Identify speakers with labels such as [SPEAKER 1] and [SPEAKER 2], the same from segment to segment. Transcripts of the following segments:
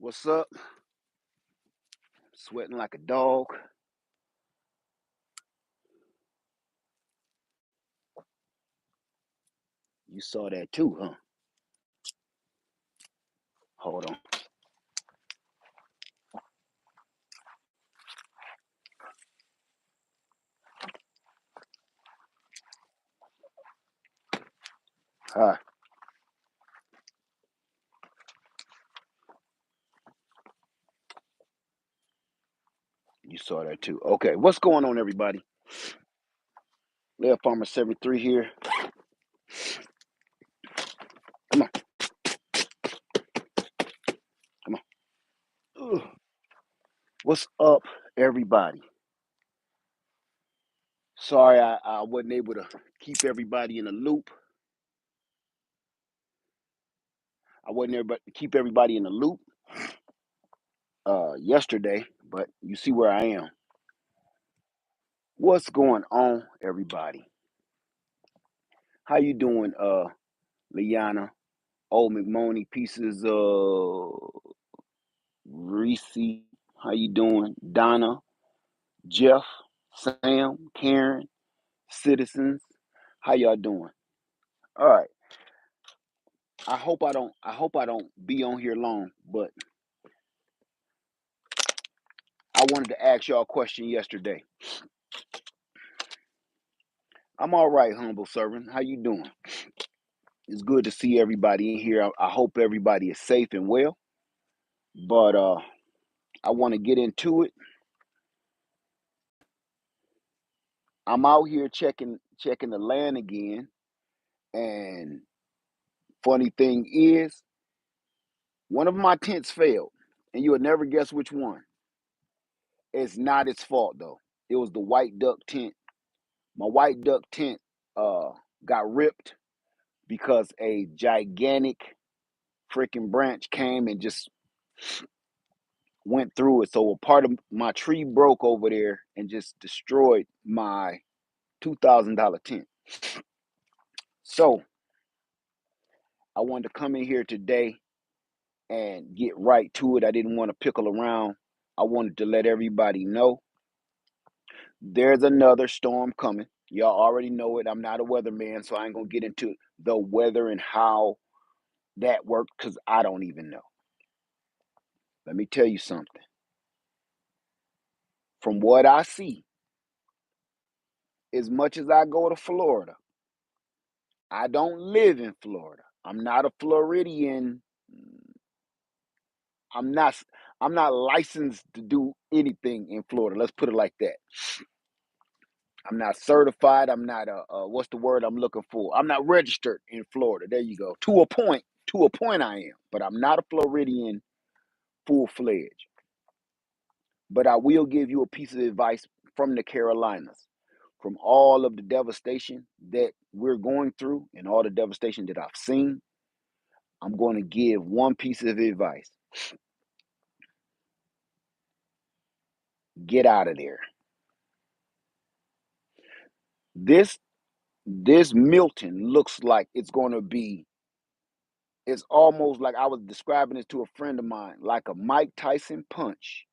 [SPEAKER 1] What's up? Sweating like a dog. You saw that too, huh? Hold on. Hi. You saw that too. Okay, what's going on, everybody? Left Farmer 73 here. Come on, come on. Ugh. What's up, everybody? Sorry, I wasn't able to keep everybody in the loop. I wasn't able to keep everybody in the loop yesterday, but you see where I am. What's going on, everybody? How you doing, Liana? Old McMoney pieces, Reese, how you doing? Donna, Jeff, Sam, Karen, citizens, how y'all doing? All right. I hope I don't be on here long, but I wanted to ask y'all a question yesterday. I'm all right, humble servant. How you doing? It's good to see everybody in here. I hope everybody is safe and well. But I want to get into it. I'm out here checking the land again, and funny thing is, one of my tents failed, and you would never guess which one. It's not its fault though. It was the white duck tent. My white duck tent uh got ripped because a gigantic freaking branch came and just went through it. So a part of my tree broke over there and just destroyed my $2,000 tent. So I wanted to come in here today and get right to it. I didn't want to pickle around. I wanted to let everybody know there's another storm coming. Y'all already know it. I'm not a weatherman, so I ain't gonna get into the weather and how that worked because I don't even know. Let me tell you something. From what I see, as much as I go to Florida, I don't live in Florida. I'm not a Floridian. I'm not. I'm not licensed to do anything in Florida. Let's put it like that. I'm not certified. I'm not what's the word I'm looking for? I'm not registered in Florida. There you go. To a point. To a point, I am, but I'm not a Floridian full fledged. But I will give you a piece of advice from the Carolinas, from all of the devastation that we're going through and all the devastation that I've seen. I'm going to give one piece of advice: get out of there. This this Milton looks like it's going to be. It's almost like I was describing this to a friend of mine, like a Mike Tyson punch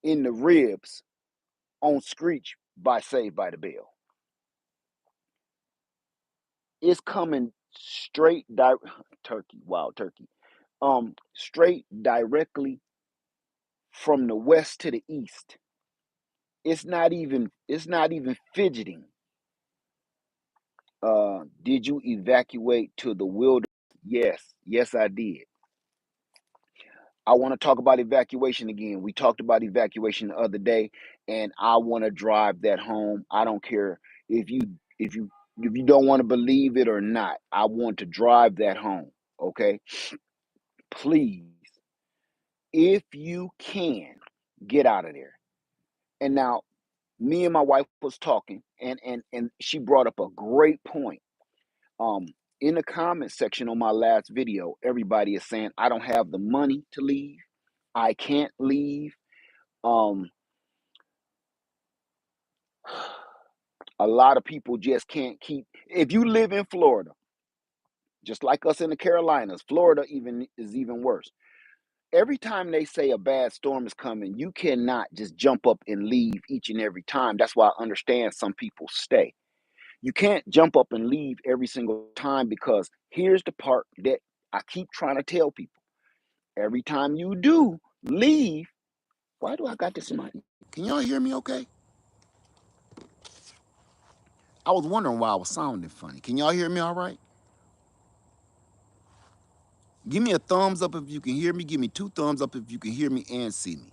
[SPEAKER 1] in the ribs on Screech by Saved by the Bell. It's coming straight turkey, wild turkey. Straight directly from the west to the east. It's not even fidgeting. Did you evacuate to the wilderness? Yes, yes, I did. I want to talk about evacuation again. We talked about evacuation the other day, and I want to drive that home. I don't care if you if you if you don't want to believe it or not. I want to drive that home. Okay, please, if you can, get out of there. And now, me and my wife was talking, and she brought up a great point. Um, in the comment section on my last video, everybody is saying I don't have the money to leave. I can't leave. Um, a lot of people just can't keep. If you live in Florida, just like us in the Carolinas, Florida even is even worse. Every time they say a bad storm is coming, you cannot just jump up and leave each and every time. That's why I understand some people stay. You can't jump up and leave every single time, because here's the part that I keep trying to tell people. Every time you do leave, why do I got this in my ear? Can y'all hear me okay? I was wondering why I was sounding funny. Can y'all hear me all right? Give me a thumbs up if you can hear me. Give me 2 thumbs up if you can hear me and see me.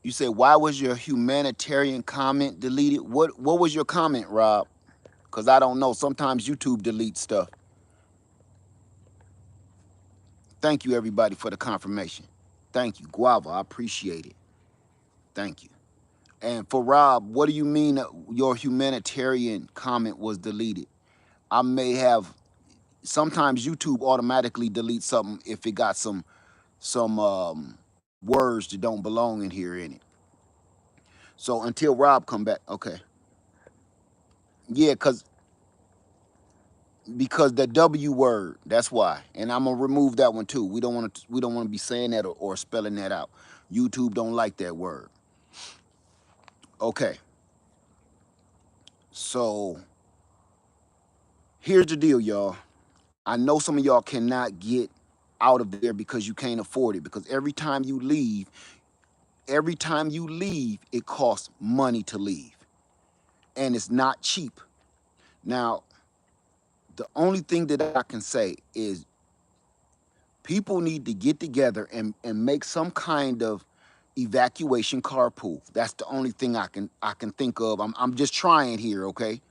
[SPEAKER 1] You say, why was your humanitarian comment deleted? What was your comment, Rob? Because I don't know. Sometimes YouTube deletes stuff. Thank you, everybody, for the confirmation. Thank you, Guava. I appreciate it. Thank you. And for Rob, what do you mean that your humanitarian comment was deleted? I may have. Sometimes YouTube automatically deletes something if it got some words that don't belong in here in it. So until Rob come back, okay. Yeah, because the W word, that's why. And I'm gonna remove that one too. We don't want to be saying that or spelling that out. YouTube don't like that word. Okay. So here's the deal, y'all. I know some of y'all cannot get out of there because you can't afford it. Because every time you leave, it costs money to leave. And it's not cheap. Now, the only thing that I can say is people need to get together and make some kind of evacuation carpool. That's the only thing I can think of. I'm just trying here, okay?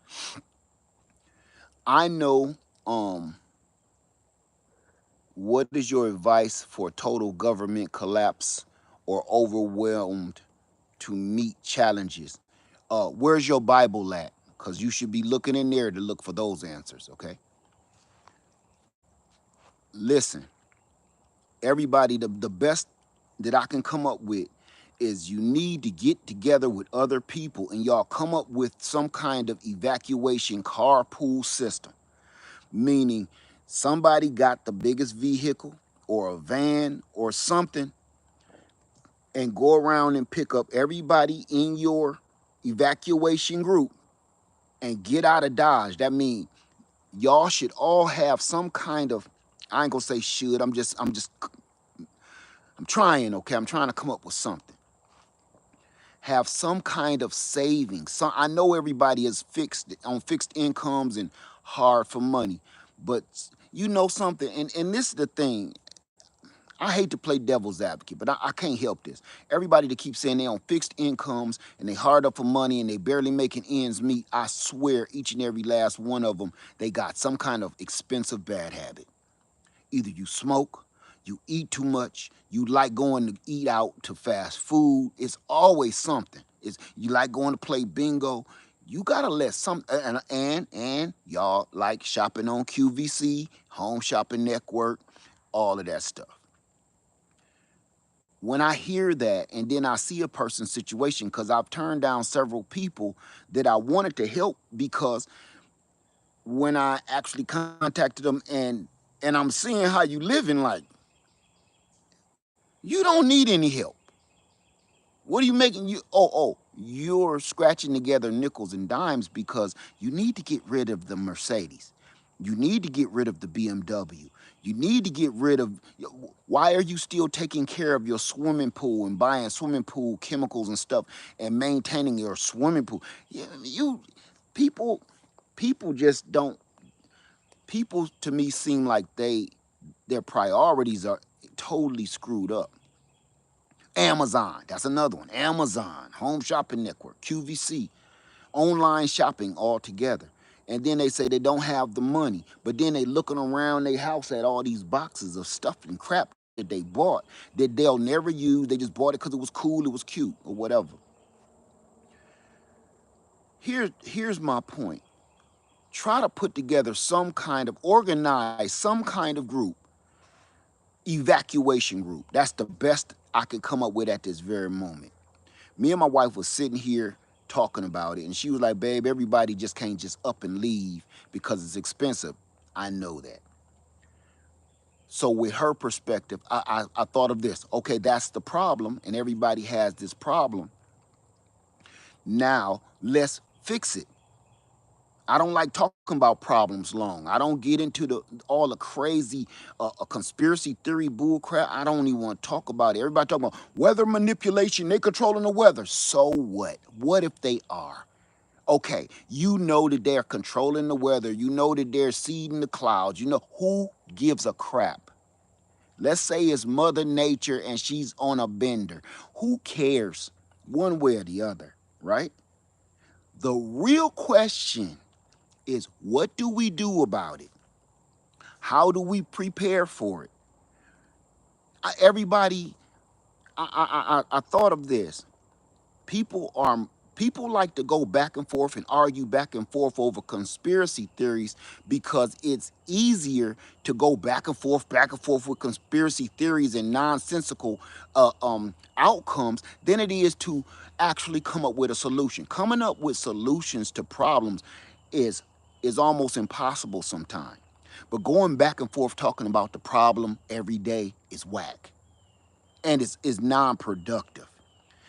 [SPEAKER 1] I know what is your advice for total government collapse or overwhelmed to meet challenges? Where's your Bible at? Because you should be looking in there to look for those answers, okay? Listen, everybody, the best that I can come up with is you need to get together with other people and y'all come up with some kind of evacuation carpool system, meaning somebody got the biggest vehicle or a van or something and go around and pick up everybody in your evacuation group and get out of Dodge. That means y'all should all have some kind of, I ain't gonna say should, I'm trying, okay? I'm trying to come up with something. Have some kind of savings. So I know everybody is fixed on fixed incomes and hard for money, but you know something, and this is the thing. I hate to play devil's advocate, but I can't help this. Everybody that keeps saying they on fixed incomes and they hard up for money and they barely making ends meet, I swear each and every last one of them, they got some kind of expensive bad habit. Either you smoke, you eat too much, you like going to eat out to fast food. It's always something. It's you like going to play bingo. You gotta let some and y'all like shopping on QVC, Home Shopping Network, all of that stuff. When I hear that and then I see a person's situation, because I've turned down several people that I wanted to help, because when I actually contacted them and I'm seeing how you living, like, you don't need any help. What are you making you? You're scratching together nickels and dimes because you need to get rid of the Mercedes. You need to get rid of the BMW. You need to get rid of. Why are you still taking care of your swimming pool and buying swimming pool chemicals and stuff and maintaining your swimming pool? You people, people just don't. People to me seem like their priorities are totally screwed up. Amazon, that's another one. Amazon, Home Shopping Network, QVC, online shopping altogether. And then they say they don't have the money, but then they looking around their house at all these boxes of stuff and crap that they bought that they'll never use. They just bought it because it was cool, it was cute, or whatever. Here's my point. Try to put together some kind of, organize some kind of group Evacuation group. That's the best I could come up with at this very moment. Me and my wife was sitting here talking about it, and she was like, babe, everybody just can't just up and leave because it's expensive. I know that. So with her perspective, I thought of this. Okay, that's the problem, and everybody has this problem. Now let's fix it. I don't like talking about problems long. I don't get into all the crazy conspiracy theory bull crap. I don't even want to talk about it. Everybody talking about weather manipulation. They controlling the weather. So what? What if they are? Okay, you know that they're controlling the weather. You know that they're seeding the clouds. You know who gives a crap? Let's say it's Mother Nature and she's on a bender. Who cares? One way or the other, right? The real question is, what do we do about it? How do we prepare for it? Everybody, I thought of this. People are people like to go back and forth and argue back and forth over conspiracy theories because it's easier to go back and forth with conspiracy theories and nonsensical outcomes than it is to actually come up with a solution. Coming up with solutions to problems is is almost impossible sometimes. But going back and forth talking about the problem every day is whack, and it's non-productive.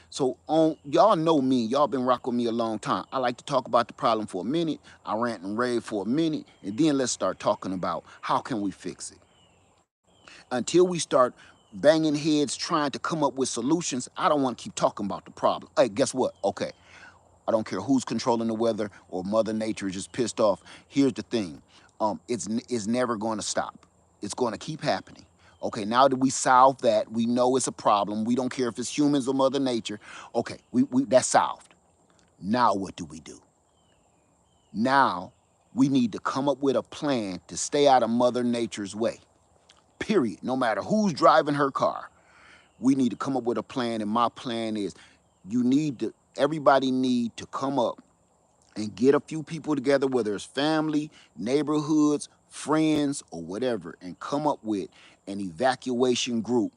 [SPEAKER 1] So on y'all know me, y'all been rocking with me a long time. I like to talk about the problem for a minute, I rant and rave for a minute, and then let's start talking about how can we fix it. Until we start banging heads trying to come up with solutions, I don't want to keep talking about the problem. Hey, guess what? Okay, I don't care who's controlling the weather or Mother Nature is just pissed off. Here's the thing. It's never going to stop. It's going to keep happening. Okay, now that we solved that, we know it's a problem. We don't care if it's humans or Mother Nature. Okay, we that's solved. Now what do we do? Now we need to come up with a plan to stay out of Mother Nature's way. Period. No matter who's driving her car, we need to come up with a plan. And my plan is, everybody need to come up and get a few people together, whether it's family, neighborhoods, friends, or whatever, and come up with an evacuation group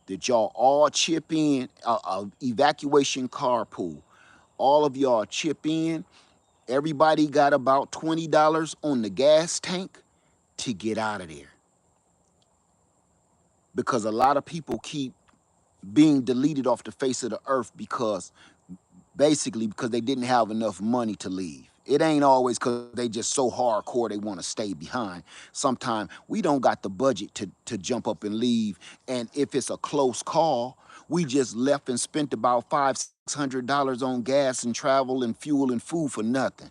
[SPEAKER 1] that y'all all chip in, evacuation carpool. All of y'all chip in. Everybody got about $20 on the gas tank to get out of there. Because a lot of people keep being deleted off the face of the earth because they didn't have enough money to leave. It ain't always because they just so hardcore they want to stay behind. Sometimes we don't got the budget to jump up and leave. And if it's a close call, we just left and spent about $500-600 on gas and travel and fuel and food for nothing.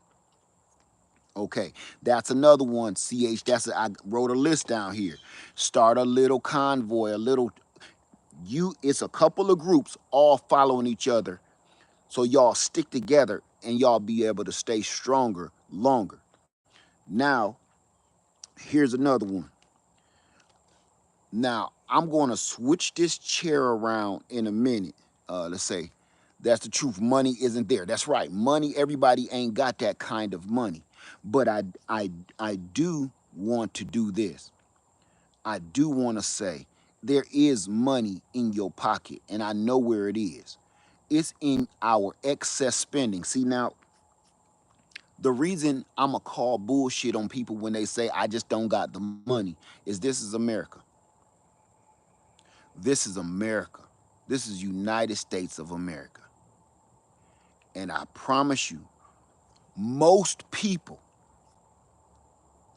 [SPEAKER 1] Okay, that's another one. I wrote a list down here. Start a little convoy, it's a couple of groups all following each other, so y'all stick together and y'all be able to stay stronger longer. Now, here's another one. Now, I'm going to switch this chair around in a minute. Let's say, that's the truth. Money isn't there. That's right. Money, everybody ain't got that kind of money. But I do want to do this. I do want to say there is money in your pocket, and I know where it is. It's in our excess spending. See, now, the reason I'ma call bullshit on people when they say I just don't got the money is this is America. This is America. This is United States of America. And I promise you, most people,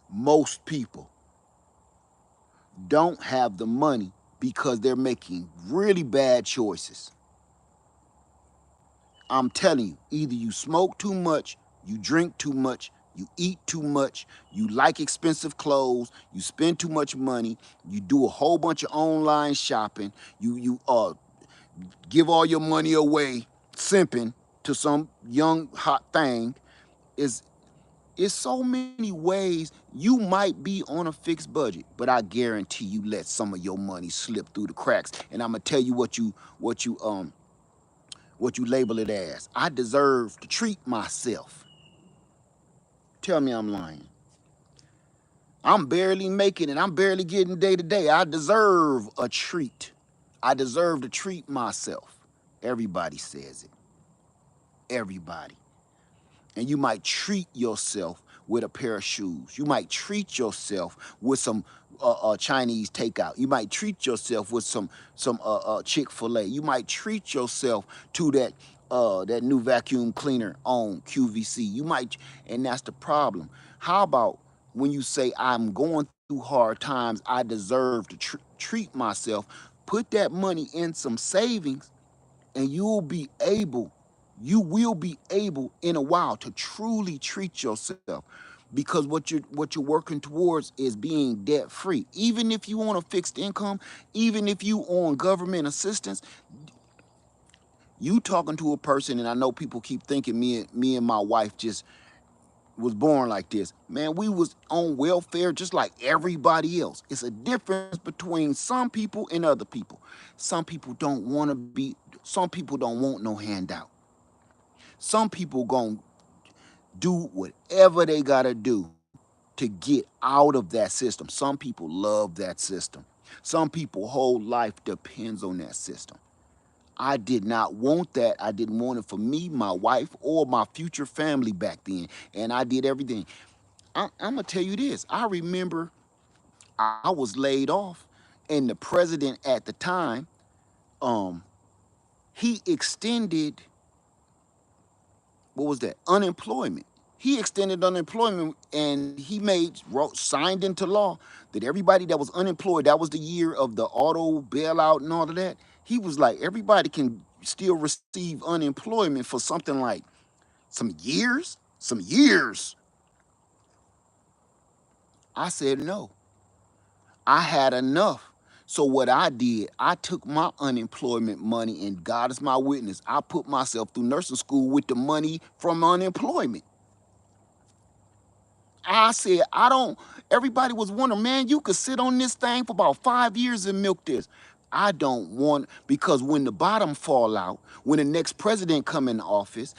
[SPEAKER 1] most people don't have the money because they're making really bad choices. I'm telling you, either you smoke too much, you drink too much, you eat too much, you like expensive clothes, you spend too much money, you do a whole bunch of online shopping, you give all your money away simping to some young hot thing. Is it's so many ways you might be on a fixed budget, but I guarantee you let some of your money slip through the cracks. And I'm gonna tell you what you label it as. I deserve to treat myself. Tell me I'm lying. I'm barely making it. I'm barely getting day to day. I deserve a treat. I deserve to treat myself. Everybody says it. Everybody. And you might treat yourself with a pair of shoes. You might treat yourself with some Chinese takeout. You might treat yourself with some Chick-fil-A. You might treat yourself to that new vacuum cleaner on QVC. You might, and that's the problem. How about when you say I'm going through hard times, I deserve to treat myself. Put that money in some savings, and you will be able in a while to truly treat yourself, because what you're working towards is being debt free. Even if you on a fixed income, even if you on government assistance, you talking to a person. And I know people keep thinking me and my wife just was born like this. Man, we was on welfare just like everybody else. It's a difference between some people and other people. Some people don't want no handout. Some people gonna do whatever they gotta do to get out of that system. Some people love that system. Some people whole life depends on that system. I did not want that. I didn't want it for me, my wife, or my future family back then. And I did everything. I'm gonna tell you this. I remember I was laid off, and the president at the time, um, he extended, what was that? Unemployment. He extended unemployment, and he signed into law that everybody that was unemployed, that was the year of the auto bailout and all of that. He was like, everybody can still receive unemployment for something like some years. Some years. I said no. I had enough. So what I did, I took my unemployment money, and God is my witness, I put myself through nursing school with the money from unemployment. I said, I don't, everybody was wondering, man, you could sit on this thing for about 5 years and milk this. I don't want, because when the bottom fall out, when the next president come in office,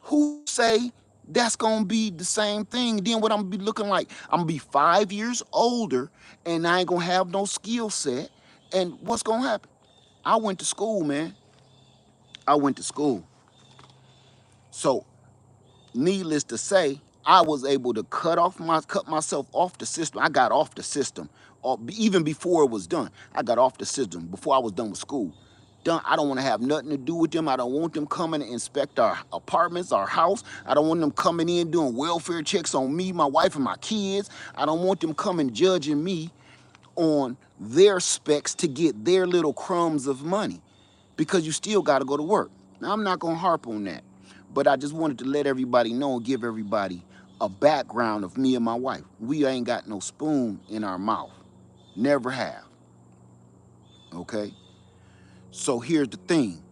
[SPEAKER 1] who say that's gonna be the same thing? Then what I'm gonna be looking like? I'm gonna be 5 years older, and I ain't gonna have no skill set. And what's gonna happen? I went to school, man. I went to school. So needless to say, I was able to cut myself off the system. I got off the system, even before it was done. I got off the system before I was done with school. Done. I don't want to have nothing to do with them. I don't want them coming to inspect our apartments, our house. I don't want them coming in doing welfare checks on me, my wife, and my kids. I don't want them coming judging me on their specs to get their little crumbs of money, because you still got to go to work. Now, I'm not going to harp on that, but I just wanted to let everybody know and give everybody a background of me and my wife. We ain't got no spoon in our mouth. Never have. Okay? So here's the thing.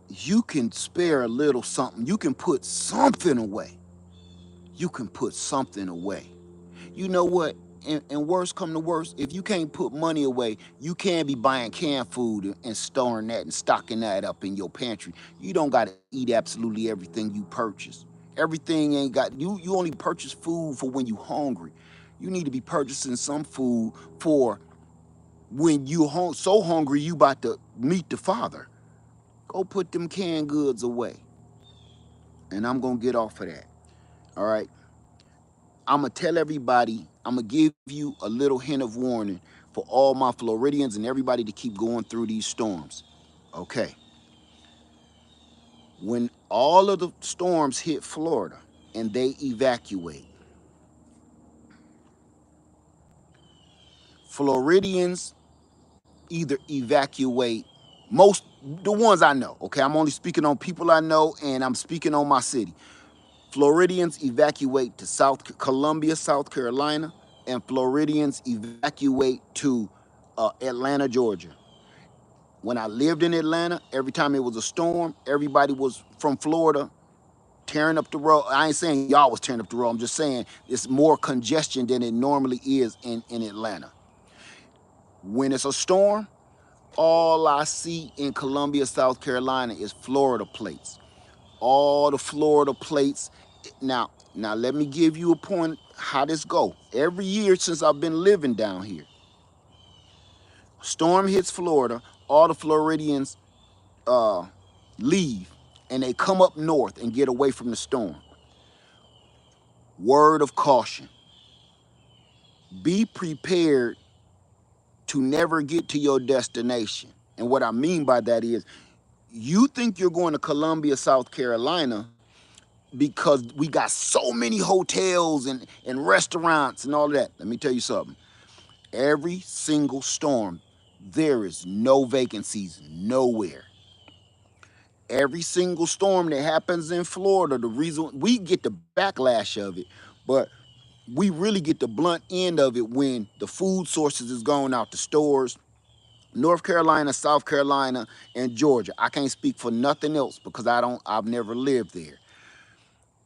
[SPEAKER 1] You can spare a little something. You can put something away. You can put something away. You know what? And worst come to worst, if you can't put money away, you can be buying canned food and storing that and stocking that up in your pantry. You don't got to eat absolutely everything you purchase. Everything ain't got, you only purchase food for when you hungry. You need to be purchasing some food for when you so hungry you about to meet the Father. Go put them canned goods away. And I'm going to get off of that. All right? I'm going to tell everybody, I'm going to give you a little hint of warning for all my Floridians and everybody to keep going through these storms. Okay. When all of the storms hit Florida and they evacuate, Floridians either evacuate, most, the ones I know, okay? I'm only speaking on people I know, and I'm speaking on my city. Floridians evacuate to Columbia, South Carolina, and Floridians evacuate to Atlanta, Georgia. When I lived in Atlanta, every time it was a storm, everybody was from Florida tearing up the road. I ain't saying y'all was tearing up the road. I'm just saying it's more congestion than it normally is in Atlanta. When it's a storm, all I see in Columbia, South Carolina is Florida plates. All the Florida plates Now let me give you a point how this go. Every year since I've been living down here, storm hits Florida, all the Floridians uh, leave and they come up north and get away from the storm. Word of caution: be prepared to never get to your destination. And what I mean by that is, you think you're going to Columbia, South Carolina, because we got so many hotels and restaurants and all of that. Let me tell you something. Every single storm, there is no vacancies nowhere. Every single storm that happens in Florida, the reason we get the backlash of it, but we really get the blunt end of it when the food sources is going out the stores. North Carolina, South Carolina, and Georgia. I can't speak for nothing else because I've never lived there.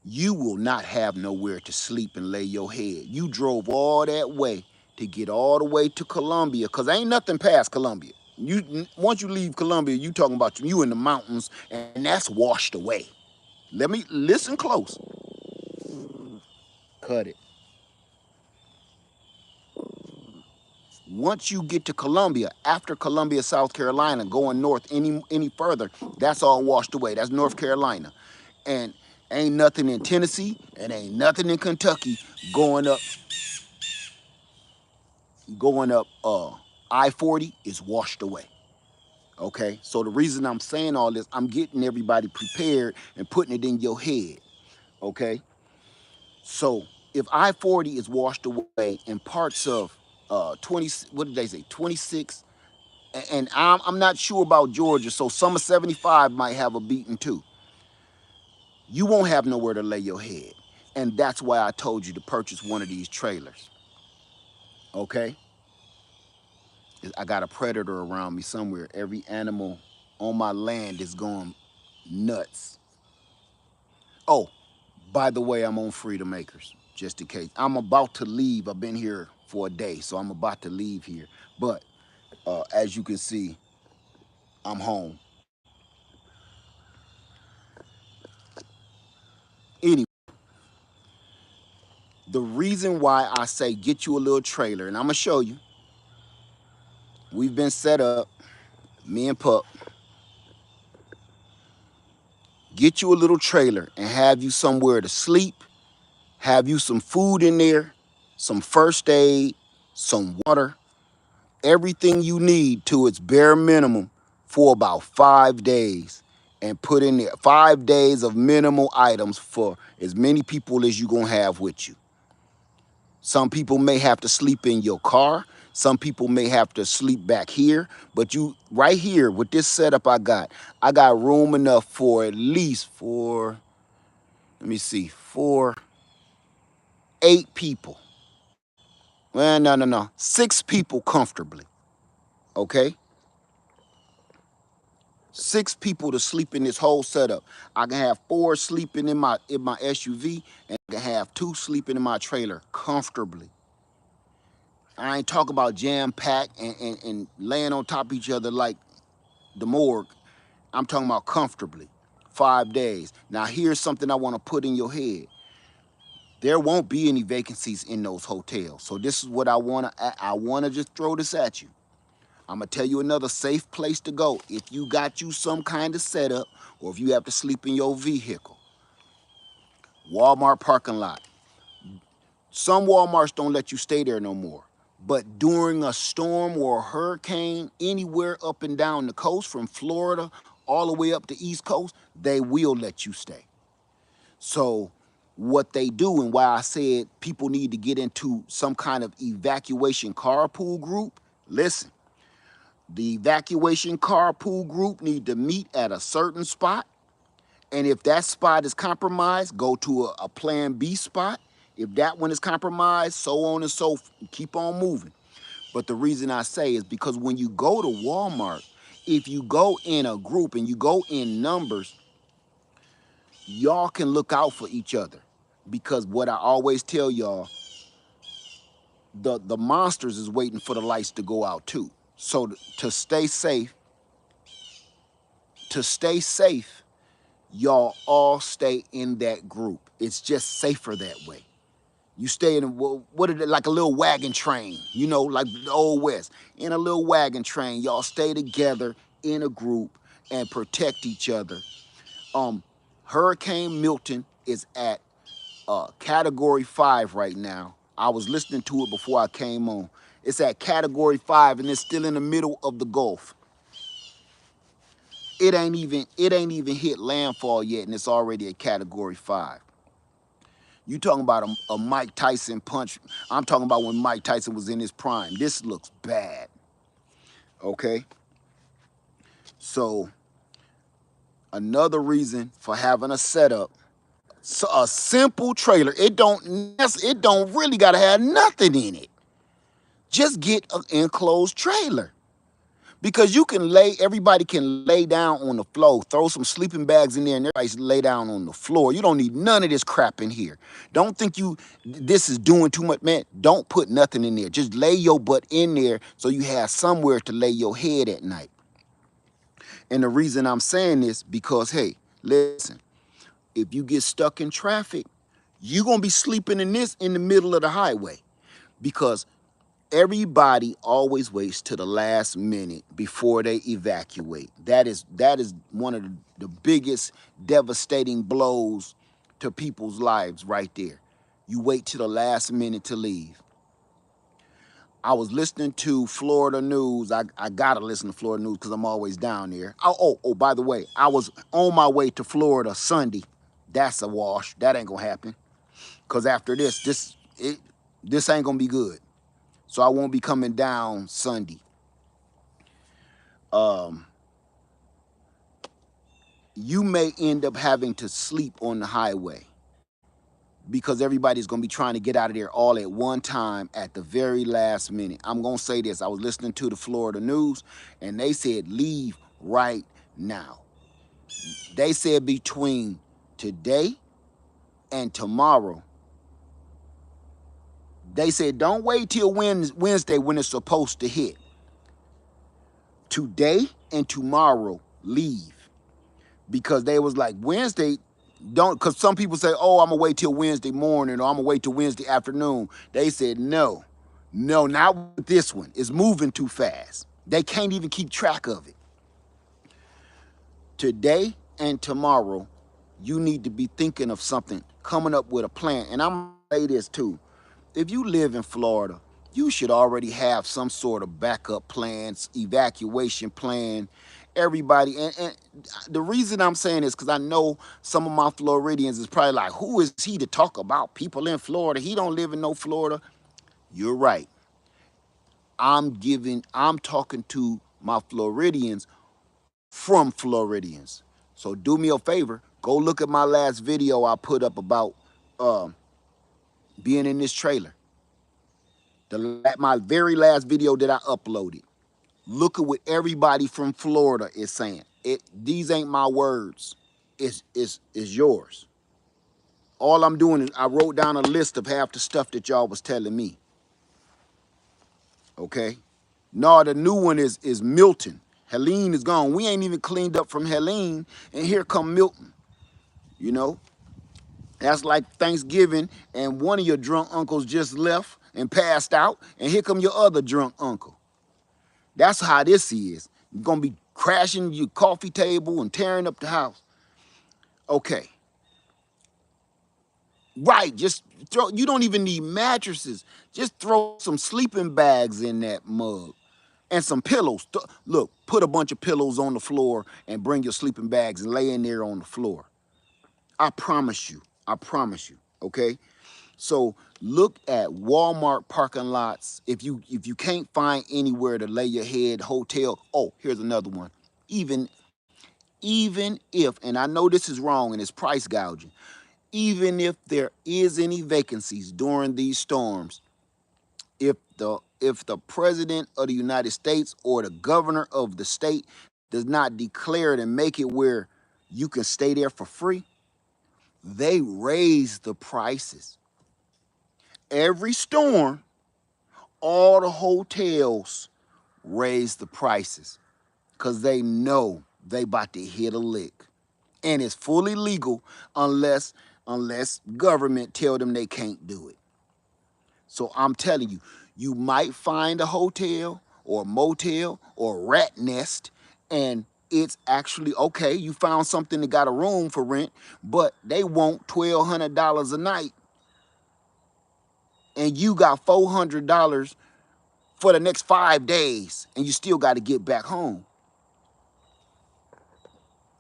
[SPEAKER 1] You will not have nowhere to sleep and lay your head. You drove all that way to get all the way to Columbia, because ain't nothing past Columbia. You once you leave Columbia, you talking about you in the mountains, and that's washed away. Let me listen close. Cut it. Once you get to Columbia, after Columbia, South Carolina, going north any further, that's all washed away. That's North Carolina. And ain't nothing in Tennessee and ain't nothing in Kentucky going up I-40 is washed away. Okay? So the reason I'm saying all this, I'm getting everybody prepared and putting it in your head. Okay? So if I-40 is washed away in parts of 20, what did they say, 26, and I'm not sure about Georgia, so some of 75 might have a beating too. You won't have nowhere to lay your head. And that's why I told you to purchase one of these trailers. Okay? I got a predator around me somewhere. Every animal on my land is going nuts. Oh, by the way, I'm on Freedom Acres, just in case. I'm about to leave. I've been here for a day, so I'm about to leave here. But as you can see, I'm home. Anyway, the reason why I say get you a little trailer, and I'm going to show you, we've been set up, me and Pup, get you a little trailer and have you somewhere to sleep, have you some food in there, some first aid, some water, everything you need to its bare minimum for about 5 days. And put in there 5 days of minimal items for as many people as you're going to have with you. Some people may have to sleep in your car. Some people may have to sleep back here. But you, right here with this setup I got room enough for at least let me see, 8 people. Well, no. 6 people comfortably. Okay? 6 people to sleep in this whole setup. I can have 4 sleeping in my SUV, and I can have 2 sleeping in my trailer comfortably. I ain't talking about jam packed and laying on top of each other like the morgue. I'm talking about comfortably. 5 days. Now here's something I want to put in your head. There won't be any vacancies in those hotels. So this is what I wanna just throw this at you. I'm gonna tell you another safe place to go if you got you some kind of setup or if you have to sleep in your vehicle. Walmart parking lot. Some Walmarts don't let you stay there no more. But during a storm or a hurricane, anywhere up and down the coast, from Florida all the way up the East Coast, they will let you stay. So what they do, and why I said people need to get into some kind of evacuation carpool group, listen, the evacuation carpool group need to meet at a certain spot. And if that spot is compromised, go to a plan B spot. If that one is compromised, so on and so forth, keep on moving. But the reason I say is because when you go to Walmart, if you go in a group and you go in numbers, y'all can look out for each other. Because what I always tell y'all, the monsters is waiting for the lights to go out too. So to stay safe, y'all all stay in that group. It's just safer that way. You stay in what is it, like a little wagon train, you know, like the old West. In a little wagon train, y'all stay together in a group and protect each other. Um, Hurricane Milton is at Category 5 right now. I was listening to it before I came on. It's at Category 5 and it's still in the middle of the Gulf. It ain't even hit landfall yet and it's already at Category 5. You talking about a Mike Tyson punch. I'm talking about when Mike Tyson was in his prime. This looks bad. Okay? So another reason for having a setup, so a simple trailer. It don't really gotta have nothing in it. Just get an enclosed trailer. Because everybody can lay down on the floor, throw some sleeping bags in there, and everybody lay down on the floor. You don't need none of this crap in here. Don't think this is doing too much, man. Don't put nothing in there. Just lay your butt in there so you have somewhere to lay your head at night. And the reason I'm saying this, because hey, listen, if you get stuck in traffic, you're gonna be sleeping in this in the middle of the highway. Because everybody always waits to the last minute before they evacuate. That is one of the biggest devastating blows to people's lives right there. You wait to the last minute to leave. I was listening to Florida news. I gotta listen to Florida news because I'm always down there. Oh, by the way, I was on my way to Florida Sunday. That's a wash. That ain't gonna happen. Cause after this ain't gonna be good. So I won't be coming down Sunday. Um, you may end up having to sleep on the highway because everybody's going to be trying to get out of there all at one time at the very last minute. I'm going to say this. I was listening to the Florida news and they said leave right now. They said between today and tomorrow, they said don't wait till Wednesday when it's supposed to hit. Today and tomorrow, leave. Because they was like Wednesday, don't, because some people say, oh, I'm gonna wait till Wednesday morning or I'm gonna wait till Wednesday afternoon. They said no, not with this one. It's moving too fast. They can't even keep track of it. Today and tomorrow, you need to be thinking of something, coming up with a plan. And I'm gonna say this too. If you live in Florida, you should already have some sort of backup plans, evacuation plan. Everybody, and the reason I'm saying this because I know some of my Floridians is probably like, who is he to talk about people in Florida? He don't live in no Florida. You're right. I'm talking to my Floridians from Floridians. So do me a favor, go look at my last video I put up about uh, being in this trailer. My very last video that I uploaded. Look at what everybody from Florida is saying. These ain't my words. It's yours. All I'm doing is I wrote down a list of half the stuff that y'all was telling me. Okay? No, the new one is Milton. Helene is gone. We ain't even cleaned up from Helene, and here come Milton. You know? That's like Thanksgiving, and one of your drunk uncles just left and passed out, and here come your other drunk uncle. That's how this is. You're gonna be crashing your coffee table and tearing up the house. Okay. Right, just throw, you don't even need mattresses. Just throw some sleeping bags in that mug and some pillows. Look, put a bunch of pillows on the floor and bring your sleeping bags and lay in there on the floor. I promise you. I promise you. Okay? So look at Walmart parking lots. If you can't find anywhere to lay your head, hotel. Oh, here's another one. Even if, and I know this is wrong and it's price gouging, even if there is any vacancies during these storms, if the president of the United States or the governor of the state does not declare it and make it where you can stay there for free, they raise the prices. Every storm, all the hotels raise the prices because they know they about to hit a lick. and it's fully legal unless government tell them they can't do it. So I'm telling you, you might find a hotel or a motel or a rat nest, and it's actually okay. You found something that got a room for rent, but they want $1,200 a night, and you got $400 for the next 5 days, and you still got to get back home.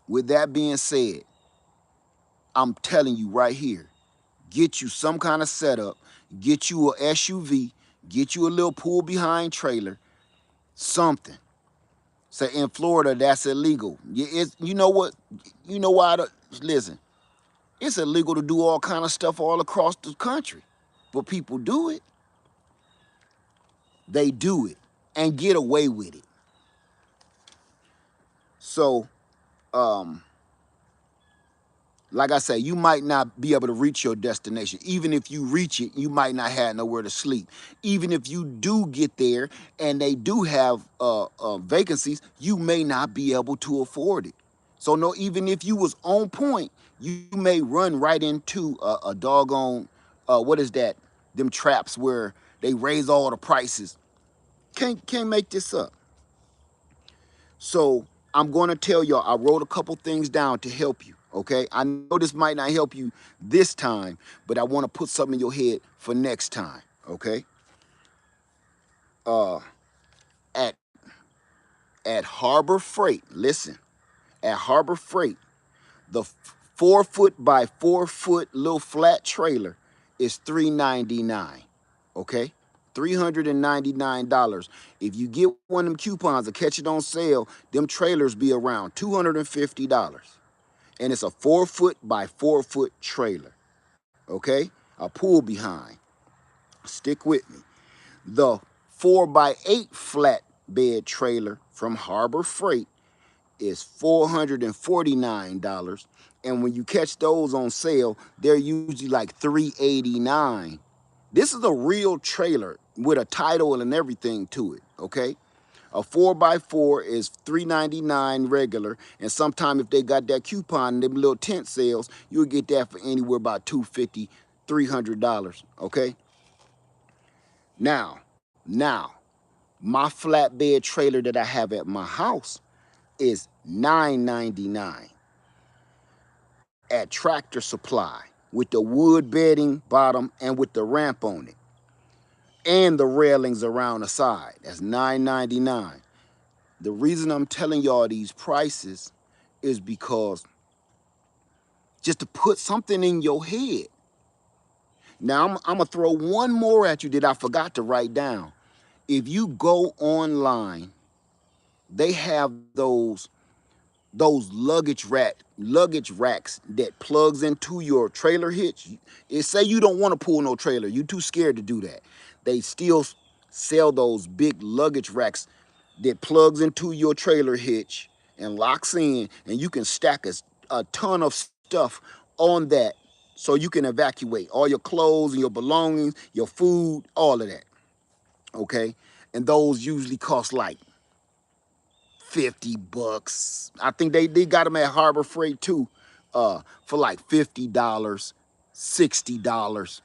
[SPEAKER 1] With that being said, I'm telling you right here, get you some kind of setup, get you a SUV, get you a little pull behind trailer, something. So in Florida, that's illegal. You know what? You know why? Listen, it's illegal to do all kind of stuff all across the country, but people do it. They do it and get away with it. So, um, like I say, you might not be able to reach your destination. Even if you reach it, you might not have nowhere to sleep. Even if you do get there and they do have vacancies, you may not be able to afford it. So no, even if you was on point, you may run right into a doggone, what is that? Them traps where they raise all the prices. Can't make this up. So I'm going to tell y'all, I wrote a couple things down to help you, okay? I know this might not help you this time, but I want to put something in your head for next time, okay? Uh, at at Harbor Freight, listen, at Harbor Freight, the 4 foot by 4 foot little flat trailer is $399, okay? $399. If you get one of them coupons or catch it on sale, them trailers be around $250. And it's a 4 foot by 4 foot trailer, okay? A pull behind. Stick with me. The 4x8 flatbed trailer from Harbor Freight is $449. And when you catch those on sale, they're usually like $389. This is a real trailer with a title and everything to it, okay? A 4x4 is $399 regular, and sometime if they got that coupon, them little tent sales, you'll get that for anywhere about $250, $300, okay? Now, my flatbed trailer that I have at my house is $999 at Tractor Supply with the wood bedding bottom and with the ramp on it and the railings around the side. That's $999. The reason I'm telling y'all these prices is because just to put something in your head. Now, I'm going to throw one more at you that I forgot to write down. If you go online, they have those luggage racks that plugs into your trailer hitch. It say you don't want to pull no trailer. You too scared to do that. They still sell those big luggage racks that plugs into your trailer hitch and locks in, and you can stack a ton of stuff on that so you can evacuate all your clothes and your belongings, your food, all of that, okay? And those usually cost like $50. I think they got them at Harbor Freight too, for like $50, $60.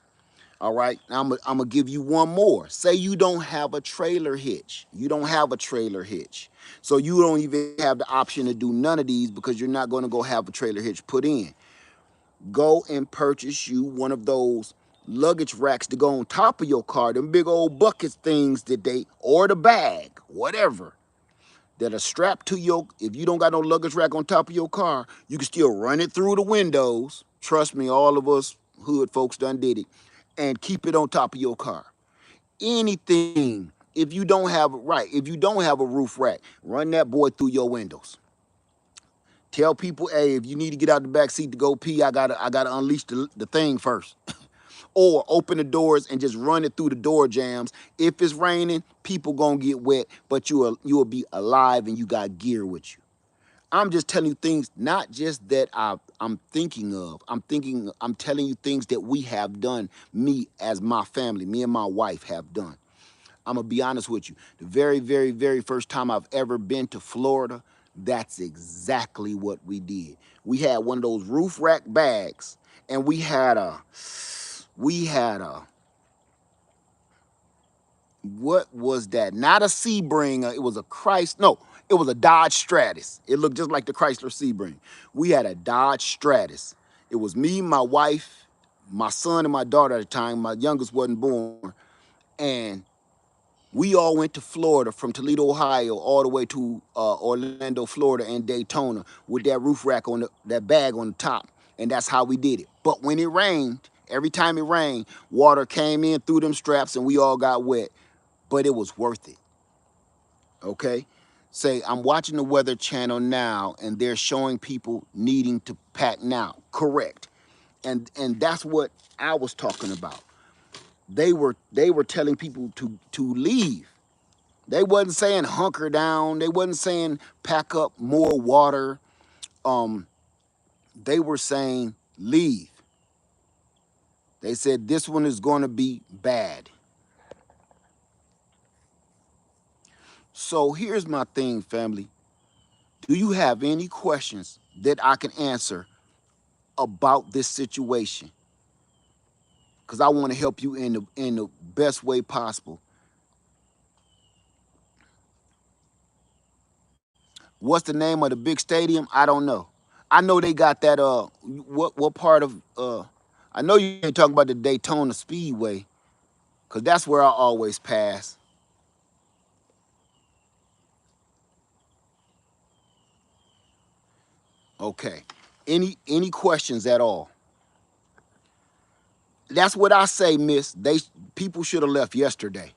[SPEAKER 1] All right, now I'm gonna give you one more. Say you don't have a trailer hitch. You don't have a trailer hitch. So you don't even have the option to do none of these because you're not gonna go have a trailer hitch put in. Go and purchase you one of those luggage racks to go on top of your car, them big old bucket things that or the bag, whatever, that are strapped to your, if you don't got no luggage rack on top of your car, you can still run it through the windows. Trust me, all of us hood folks done did it. And keep it on top of your car. Anything, if you don't have, if you don't have a roof rack, run that boy through your windows. Tell people, hey, if you need to get out the back seat to go pee, I gotta unleash the thing first. Or open the doors and just run it through the door jams. If it's raining, people gonna get wet, but you will be alive and you got gear with you. I'm just telling you things, not just that I'm thinking of. I'm telling you things that we have done, me as my family, me and my wife have done. I'm gonna be honest with you. The very, very, very first time I've ever been to Florida, That's exactly what we did. We had one of those roof rack bags, and we had a what was that? Not a Sebring. It was a Chrysler. No, it was a Dodge Stratus. It looked just like the Chrysler Sebring. We had a Dodge Stratus. It was me, my wife, my son, and my daughter at the time. My youngest wasn't born, and we all went to Florida from Toledo, Ohio, all the way to Orlando, Florida, and Daytona with that roof rack on that bag on the top, and that's how we did it. But when it rained, every time it rained, water came in through them straps, and we all got wet. But it was worth it. Okay. Say, I'm watching the Weather Channel now, and they're showing people needing to pack now. Correct. And that's what I was talking about. They were telling people to leave. They wasn't saying hunker down. They wasn't saying pack up more water. Um, they were saying leave. They said this one is going to be bad. So here's my thing, family. Do you have any questions that I can answer about this situation? Because I want to help you in the best way possible. What's the name of the big stadium? I don't know. I know they got that what part of I know you ain't talking about the Daytona Speedway, because that's where I always pass. Okay. Any questions at all? That's what I say, miss. People should have left yesterday,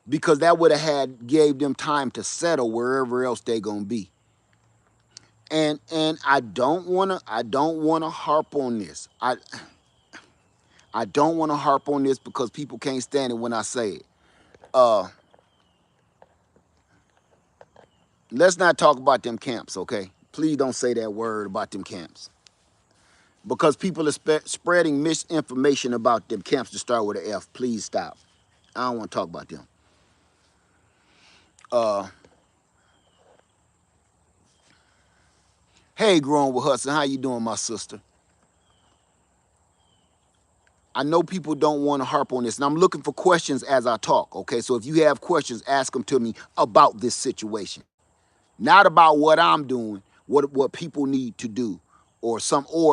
[SPEAKER 1] because that would have had gave them time to settle wherever else they gonna be. And I don't wanna harp on this. I don't wanna harp on this because people can't stand it when I say it. Uh let's not talk about them camps, okay? Please don't say that word about them camps. Because people are spreading misinformation about them camps to start with an F. Please stop. I don't want to talk about them. Uh hey, Growing with Hudson, how you doing, my sister? I know people don't want to harp on this, and I'm looking for questions as I talk, okay? So if you have questions, ask them to me about this situation. Not about what I'm doing, what people need to do, or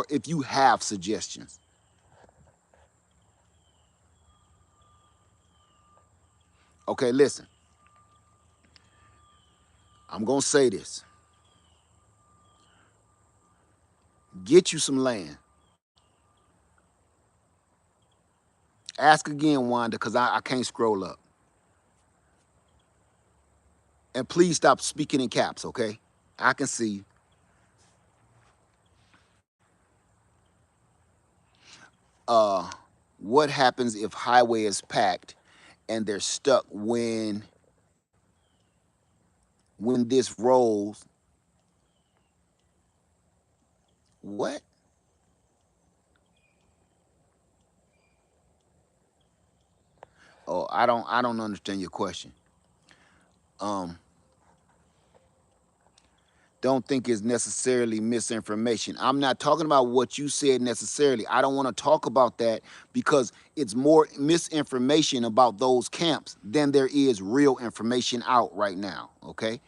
[SPEAKER 1] if you have suggestions. Okay, listen. I'm going to say this. Get you some land. Ask again, Wanda, because I can't scroll up. And please stop speaking in caps, okay? I can see you. uh, what happens if highway is packed and they're stuck when this rolls? What? Oh, I don't understand your question. Um, don't think it's necessarily misinformation. I'm not talking about what you said necessarily. I don't want to talk about that because it's more misinformation about those camps than there is real information out right now. Okay?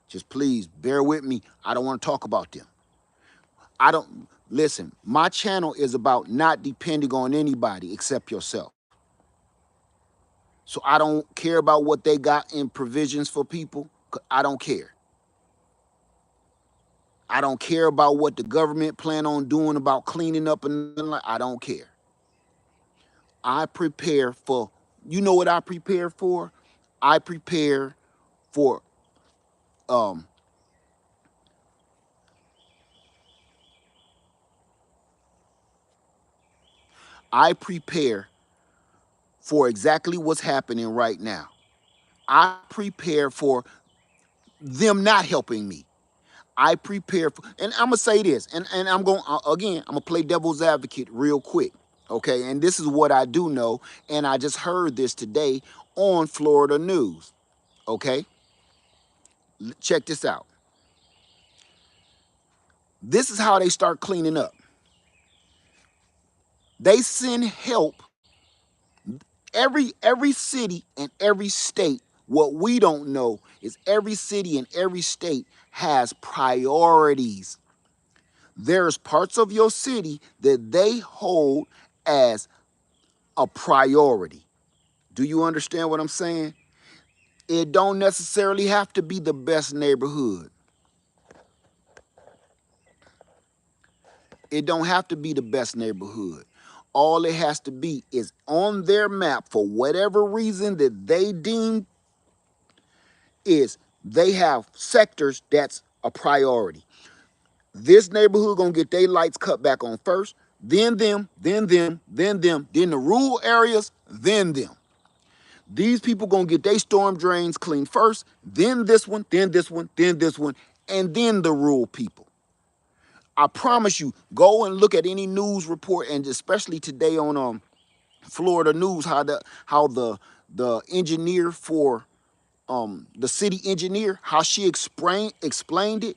[SPEAKER 1] Just please bear with me. I don't want to talk about them. I don't listen. My channel is about not depending on anybody except yourself. So I don't care about what they got in provisions for people. I don't care. I don't care about what the government plan on doing about cleaning up and like. I don't care. I prepare for. You know what I prepare for? I prepare for. Um. I prepare for exactly what's happening right now. I prepare for them not helping me. I prepare for, and I'm gonna say this, and I'm going again. I'm gonna play devil's advocate real quick, okay? And this is what I do know, and I just heard this today on Florida news, okay? Check this out. This is how they start cleaning up. They send help. Every city and every state. What we don't know is every city and every state has priorities. There's parts of your city that they hold as a priority. Do you understand what I'm saying? It don't necessarily have to be the best neighborhood. It don't have to be the best neighborhood. All it has to be is on their map for whatever reason that they deem is they have sectors that's a priority. This neighborhood gonna get their lights cut back on first, then them, then them, then them, then the rural areas, then them. These people gonna get their storm drains cleaned first, then this one, then this one, then this one, and then the rural people. I promise you, go and look at any news report, and especially today on Florida News, how the engineer for the city engineer, how she explained it.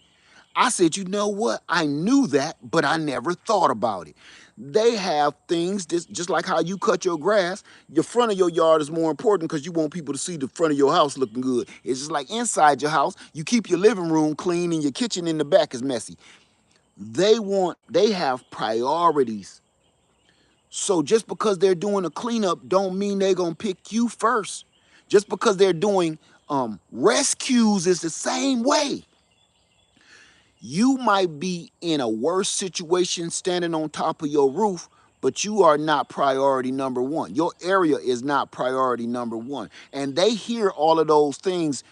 [SPEAKER 1] I said, you know what? I knew that, but I never thought about it. They have things just like how you cut your grass. Your front of your yard is more important because you want people to see the front of your house looking good. It's just like inside your house, you keep your living room clean and your kitchen in the back is messy. They have priorities. So just because they're doing a cleanup don't mean they're gonna pick you first. Just because they're doing rescues is the same way. You might be in a worse situation standing on top of your roof, but you are not priority number one. Your area is not priority number one. And they hear all of those things.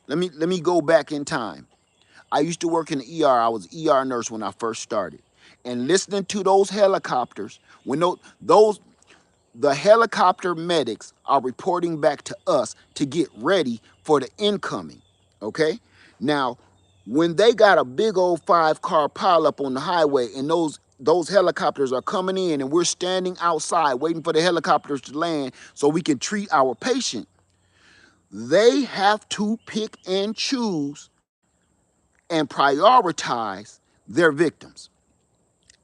[SPEAKER 1] Let me go back in time. I used to work in the ER. I was an ER nurse when I first started. And listening to those helicopters, when those the helicopter medics are reporting back to us to get ready for the incoming. Okay? Now, when they got a big old 5-car pileup on the highway and those helicopters are coming in and we're standing outside waiting for the helicopters to land so we can treat our patient, they have to pick and choose and prioritize their victims.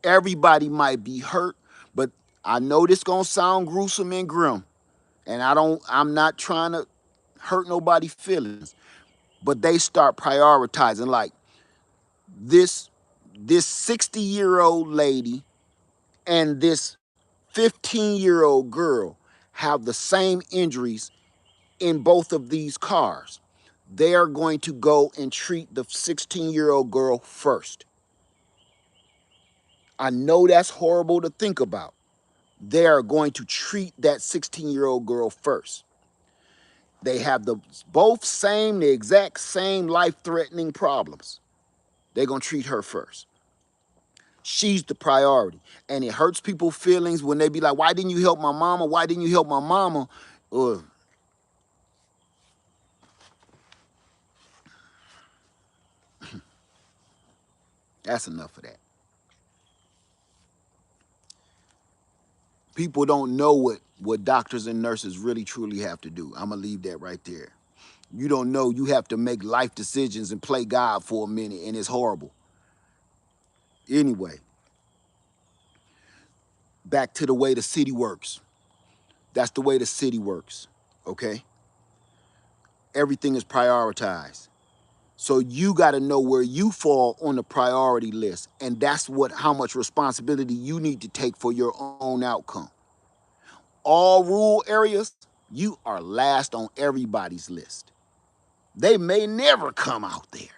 [SPEAKER 1] Everybody might be hurt, but I know this gonna sound gruesome and grim, and I'm not trying to hurt nobody's feelings, but they start prioritizing like this this 60-year-old lady and this 15-year-old girl have the same injuries in both of these cars. They are going to go and treat the 16-year-old girl first. I know that's horrible to think about. They are going to treat that 16-year-old girl first. They have the exact same life-threatening problems. They're gonna treat her first. She's the priority. And it hurts people's feelings when they be like, why didn't you help my mama? Why didn't you help my mama? Uh, that's enough of that. People don't know what doctors and nurses really truly have to do. I'm gonna leave that right there. You don't know you have to make life decisions and play God for a minute, and it's horrible. Anyway, back to the way the city works. That's the way the city works, okay? Everything is prioritized. So you got to know where you fall on the priority list, and that's how much responsibility you need to take for your own outcome. All rural areas, you are last on everybody's list. They may never come out there.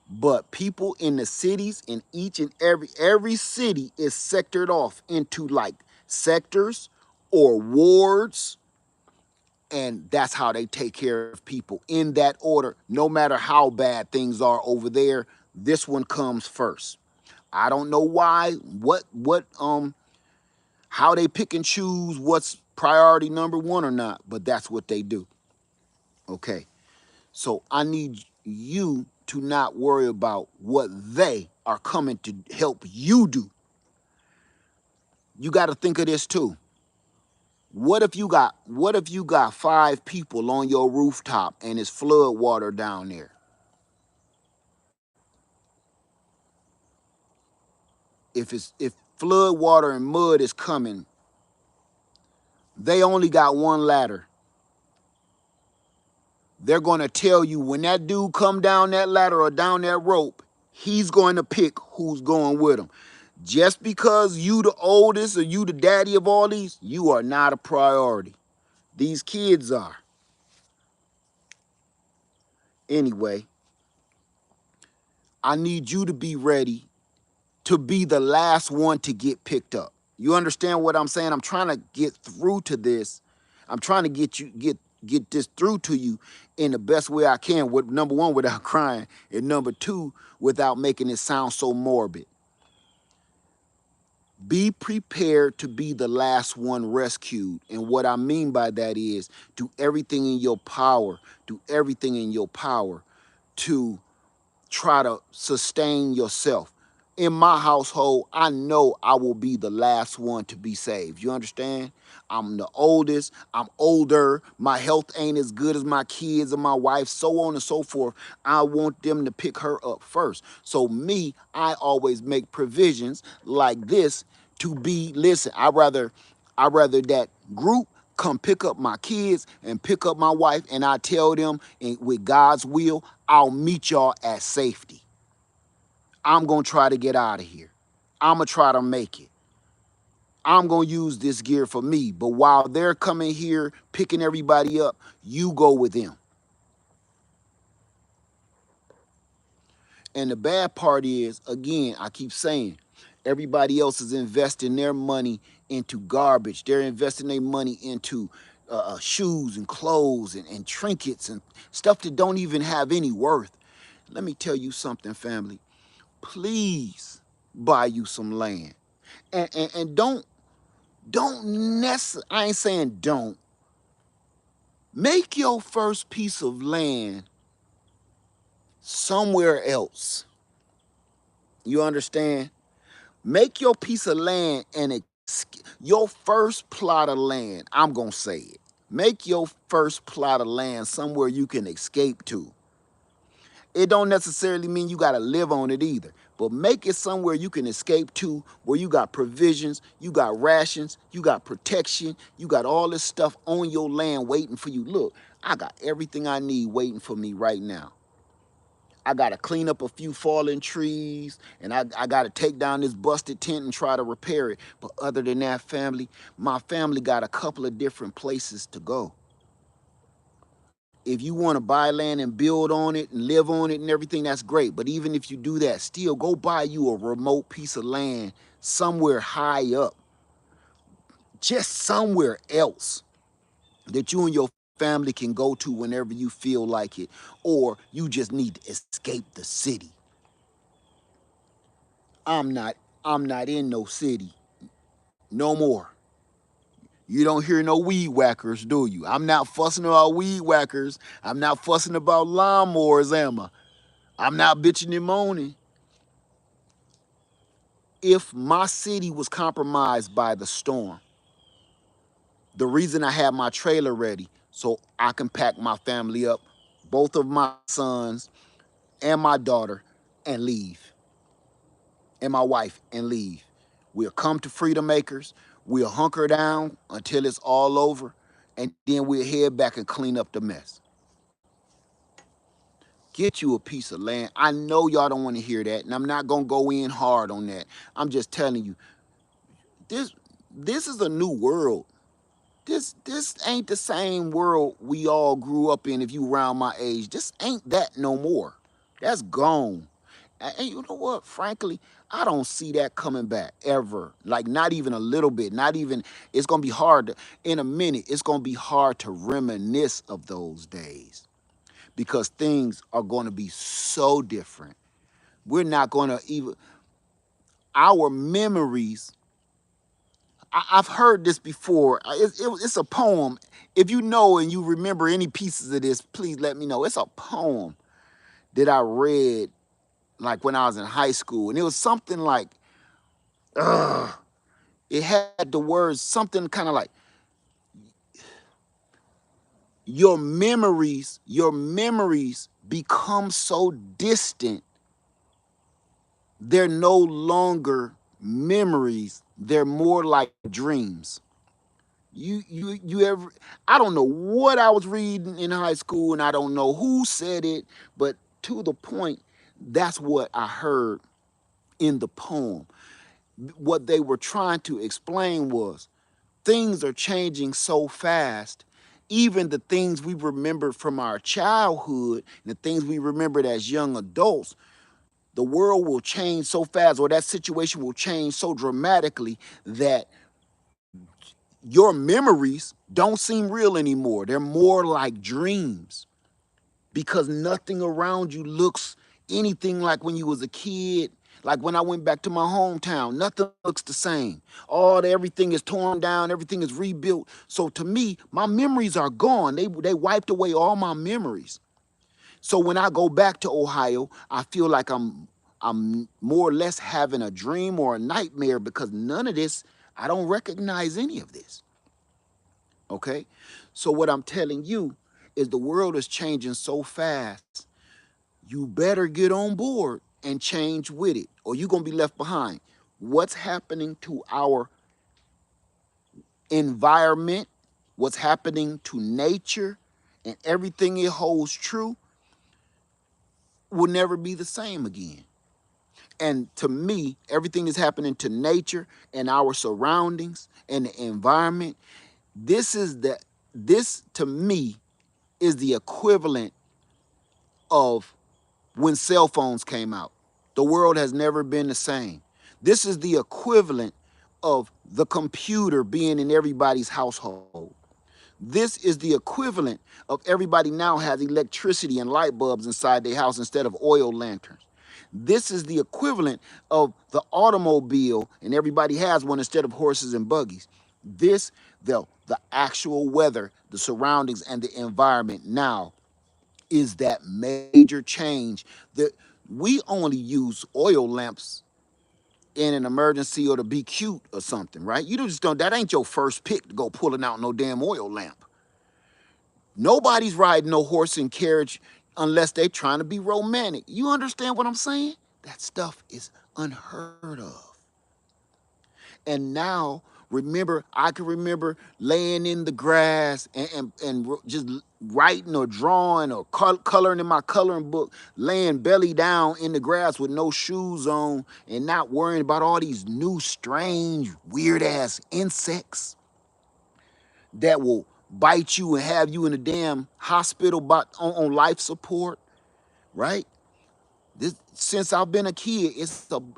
[SPEAKER 1] But people in the cities, in each and every city is sectored off into like sectors or wards, and that's how they take care of people in that order. No matter how bad things are over there, this one comes first. I don't know why, how they pick and choose what's priority number one or not, but that's what they do. Okay, so I need you to not worry about what they are coming to help you do. You got to think of this too. What if you got 5 people on your rooftop and it's flood water down there? If flood water and mud is coming, they only got one ladder. They're going to tell you when that dude come down that ladder or down that rope, he's going to pick who's going with him. Just because you the oldest or you the daddy of all these, you are not a priority. These kids are. Anyway, I need you to be ready to be the last one to get picked up. You understand what I'm saying? I'm trying to get through to this. I'm trying to get this through to you in the best way I can. With number one, without crying, and number two, without making it sound so morbid. Be prepared to be the last one rescued. And what I mean by that is do everything in your power, do everything in your power to try to sustain yourself. In my household, I know I will be the last one to be saved. You understand? I'm the oldest. I'm older. My health ain't as good as my kids or my wife, so on and so forth. I want them to pick her up first. So me, I always make provisions like this to be, listen, I rather that group come pick up my kids and pick up my wife, and I tell them, and with God's will, I'll meet y'all at safety. I'm going to try to get out of here. I'm going to try to make it. I'm going to use this gear for me. But while they're coming here, picking everybody up, you go with them. And the bad part is, again, I keep saying, everybody else is investing their money into garbage. They're investing their money into shoes and clothes and trinkets and stuff that don't even have any worth. Let me tell you something, family. Please buy you some land. And don't necessarily, I ain't saying don't. Make your first piece of land somewhere else. You understand? Make your piece of land and your first plot of land, I'm going to say it. Make your first plot of land somewhere you can escape to. It don't necessarily mean you got to live on it either, but make it somewhere you can escape to, where you got provisions, you got rations, you got protection, you got all this stuff on your land waiting for you. Look, I got everything I need waiting for me right now. I got to clean up a few fallen trees, and I got to take down this busted tent and try to repair it. But other than that, family, my family got a couple of different places to go. If you want to buy land and build on it and live on it and everything, that's great. But even if you do that, still go buy you a remote piece of land somewhere high up, just somewhere else that you and your family can go to whenever you feel like it, or you just need to escape the city. I'm not I'm not in no city no more. You don't hear no weed whackers, do you? I'm not fussing about weed whackers. I'm not fussing about lawnmowers, am I? I'm not bitching and moaning. If my city was compromised by the storm, the reason I had my trailer ready so I can pack my family up, both of my sons and my daughter, and leave, and my wife, and leave. We'll come to Freedom Acres, we'll hunker down until it's all over, and then we'll head back and clean up the mess. Get you a piece of land. I know y'all don't want to hear that, and I'm not gonna go in hard on that. I'm just telling you, this this is a new world. This ain't the same world we all grew up in. If you around my age, this ain't that no more. That's gone. And you know what? Frankly, I don't see that coming back ever. Like not even a little bit. Not even. It's gonna be hard to, in a minute. It's gonna be hard to reminisce of those days because things are gonna be so different. We're not gonna even. Our memories, I've heard this before. It's a poem. If you know and you remember any pieces of this, please let me know. It's a poem that I read like when I was in high school, and it was something like, it had the words something kind of like, your memories become so distant, they're no longer memories, they're more like dreams. You ever, I don't know what I was reading in high school and I don't know who said it, but to the point, that's what I heard in the poem. What they were trying to explain was things are changing so fast. Even the things we remembered from our childhood and the things we remembered as young adults, the world will change so fast, or that situation will change so dramatically that your memories don't seem real anymore. They're more like dreams because nothing around you looks anything like when you was a kid. Like when I went back to my hometown, nothing looks the same. Everything is torn down, everything is rebuilt. So to me, my memories are gone. They wiped away all my memories. So when I go back to Ohio, I feel like I'm more or less having a dream or a nightmare because none of this, I don't recognize any of this. Okay? So what I'm telling you is the world is changing so fast. You better get on board and change with it, or you're gonna be left behind. What's happening to our environment, what's happening to nature, and everything it holds true will never be the same again. And to me, everything that's happening to nature and our surroundings and the environment, this is the this to me is the equivalent of when cell phones came out. The world has never been the same. This is the equivalent of the computer being in everybody's household. This is the equivalent of everybody now has electricity and light bulbs inside their house instead of oil lanterns. This is the equivalent of the automobile and everybody has one instead of horses and buggies. This, the actual weather, the surroundings, and the environment now is that major change that we only use oil lamps in an emergency or to be cute or something, right? You just don't, that ain't your first pick to go pulling out no damn oil lamp. Nobody's riding no horse and carriage unless they trying to be romantic. You understand what I'm saying? That stuff is unheard of. And now, remember, I can remember laying in the grass and just writing or drawing or coloring in my coloring book, laying belly down in the grass with no shoes on and not worrying about all these new, strange, weird ass insects that will bite you and have you in a damn hospital on life support, right? This since I've been a kid,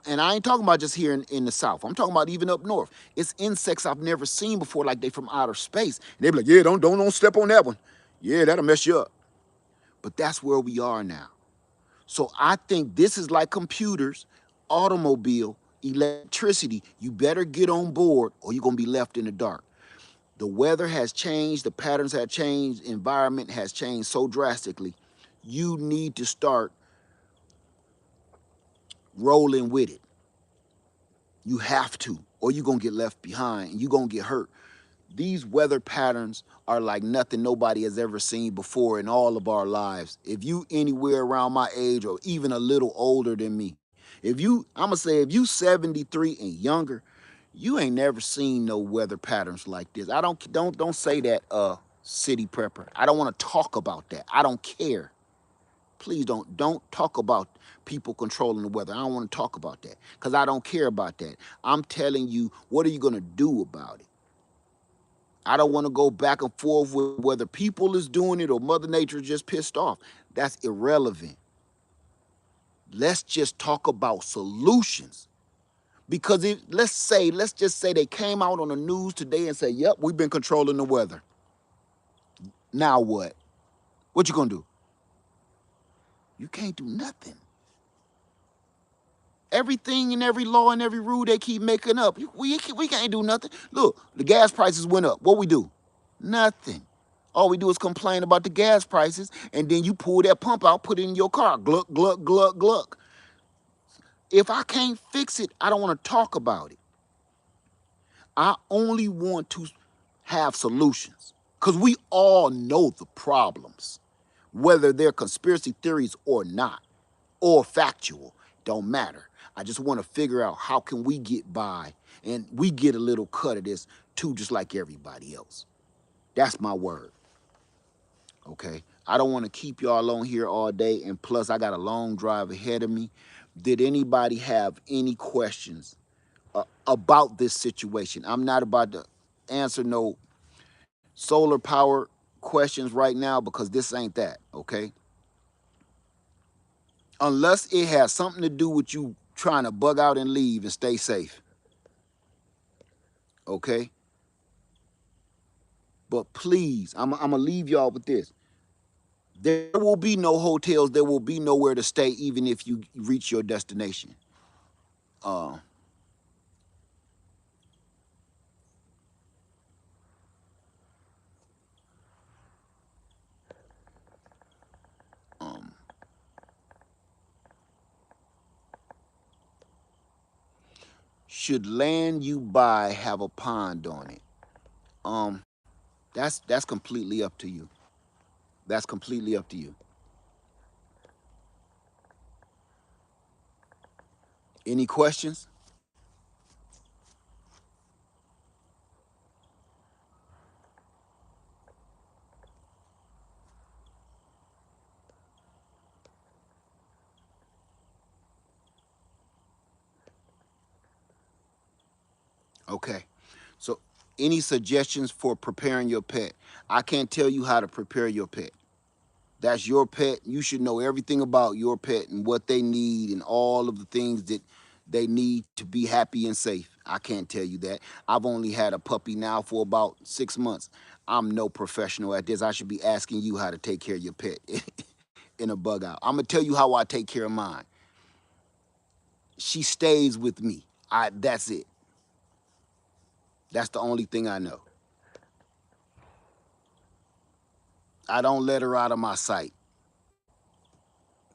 [SPEAKER 1] and I ain't talking about just here in the South. I'm talking about even up north. It's insects I've never seen before, like they from outer space. And they be like, yeah, don't step on that one. Yeah, that'll mess you up. But that's where we are now. So I think this is like computers, automobile, electricity. You better get on board or you're gonna be left in the dark. The weather has changed, the patterns have changed, environment has changed so drastically. You need to start rolling with it. You have to, or you're gonna get left behind and you're gonna get hurt. These weather patterns are like nothing nobody has ever seen before in all of our lives. If you anywhere around my age or even a little older than me, I'm gonna say if you 73 and younger, you ain't never seen no weather patterns like this. I don't say that city prepper. I don't want to talk about that. I don't care. Please don't talk about people controlling the weather. I don't want to talk about that because I don't care about that. I'm telling you, what are you gonna do about it? I don't want to go back and forth with whether people is doing it or Mother Nature is just pissed off. That's irrelevant. Let's just talk about solutions. Because let's just say they came out on the news today and said, yep, we've been controlling the weather. Now what? What you gonna do? You can't do nothing. Everything and every law and every rule they keep making up, we can't do nothing. Look, the gas prices went up. What we do? Nothing. All we do is complain about the gas prices, and then you pull that pump out, put it in your car. Gluck, gluck, gluck, gluck. If I can't fix it, I don't want to talk about it. I only want to have solutions because we all know the problems, whether they're conspiracy theories or not, or factual, don't matter. I just want to figure out how can we get by and we get a little cut of this too, just like everybody else. That's my word. Okay. I don't want to keep y'all on here all day. And plus, I got a long drive ahead of me. Did anybody have any questions about this situation? I'm not about to answer no solar power questions right now because this ain't that. Okay. Unless it has something to do with you trying to bug out and leave and stay safe. Okay. But please, I'm going to leave y'all with this. There will be no hotels. There will be nowhere to stay, even if you reach your destination. Uh, um, should land you buy have a pond on it? Um, that's completely up to you. That's completely up to you. Any questions? Okay. So, any suggestions for preparing your pet? I can't tell you how to prepare your pet. That's your pet. You should know everything about your pet and what they need and all of the things that they need to be happy and safe. I can't tell you that. I've only had a puppy now for about 6 months. I'm no professional at this. I should be asking you how to take care of your pet in a bug out. I'm gonna tell you how I take care of mine. She stays with me. That's it. That's the only thing I know. I don't let her out of my sight.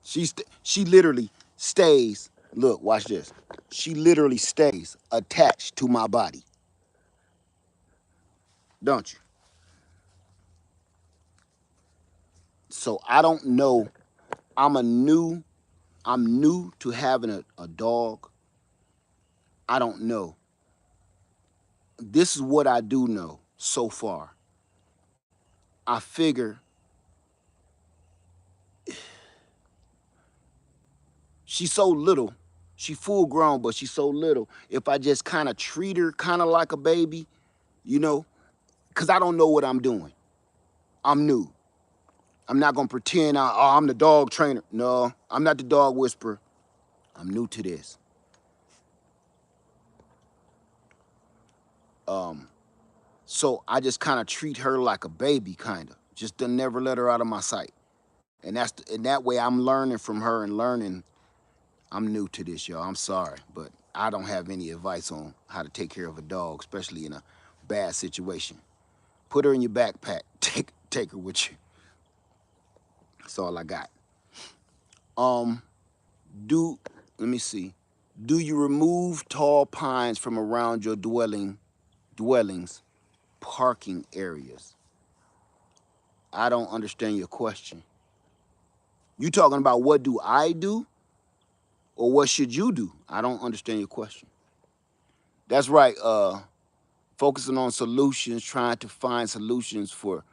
[SPEAKER 1] She literally stays. Look, watch this. She literally stays attached to my body. Don't you? So I don't know. I'm a new. I'm new to having a dog. I don't know. This is what I do know so far. I figure she's so little. She full grown, but she's so little. If I just kind of treat her kind of like a baby, you know, because I don't know what I'm doing. I'm new. I'm not gonna pretend I'm the dog trainer. No, I'm not the dog whisperer. I'm new to this. Um, so I just kind of treat her like a baby, kind of. Just to never let her out of my sight. And and that way I'm learning from her and learning. I'm new to this, y'all. I'm sorry, but I don't have any advice on how to take care of a dog, especially in a bad situation. Put her in your backpack. Take her with you. That's all I got. Um, do let me see. Do you remove tall pines from around your dwellings, parking areas? I don't understand your question. You talking about what do I do or what should you do? I don't understand your question. That's right. Focusing on solutions, trying to find solutions for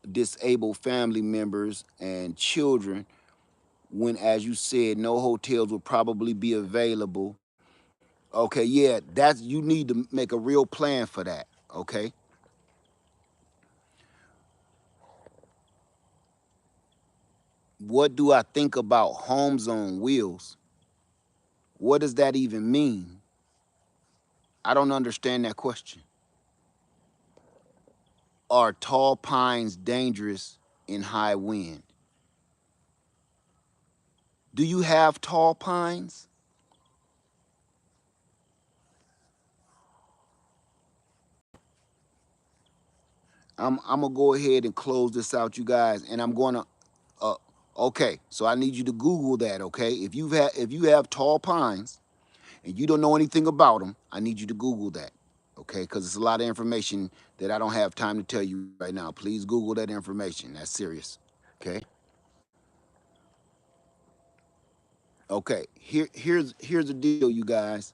[SPEAKER 1] disabled family members and children when, as you said, no hotels will probably be available. Okay, yeah, that's you need to make a real plan for that. Okay. What do I think about homes on wheels? What does that even mean? I don't understand that question. Are tall pines dangerous in high wind? Do you have tall pines? I'm gonna go ahead and close this out, you guys, and I'm gonna. Uh, okay, so I need you to Google that. Okay, if you have tall pines and you don't know anything about them, I need you to Google that. Okay, because it's a lot of information that I don't have time to tell you right now. Please Google that information. That's serious. Okay. Okay, here's the deal, you guys.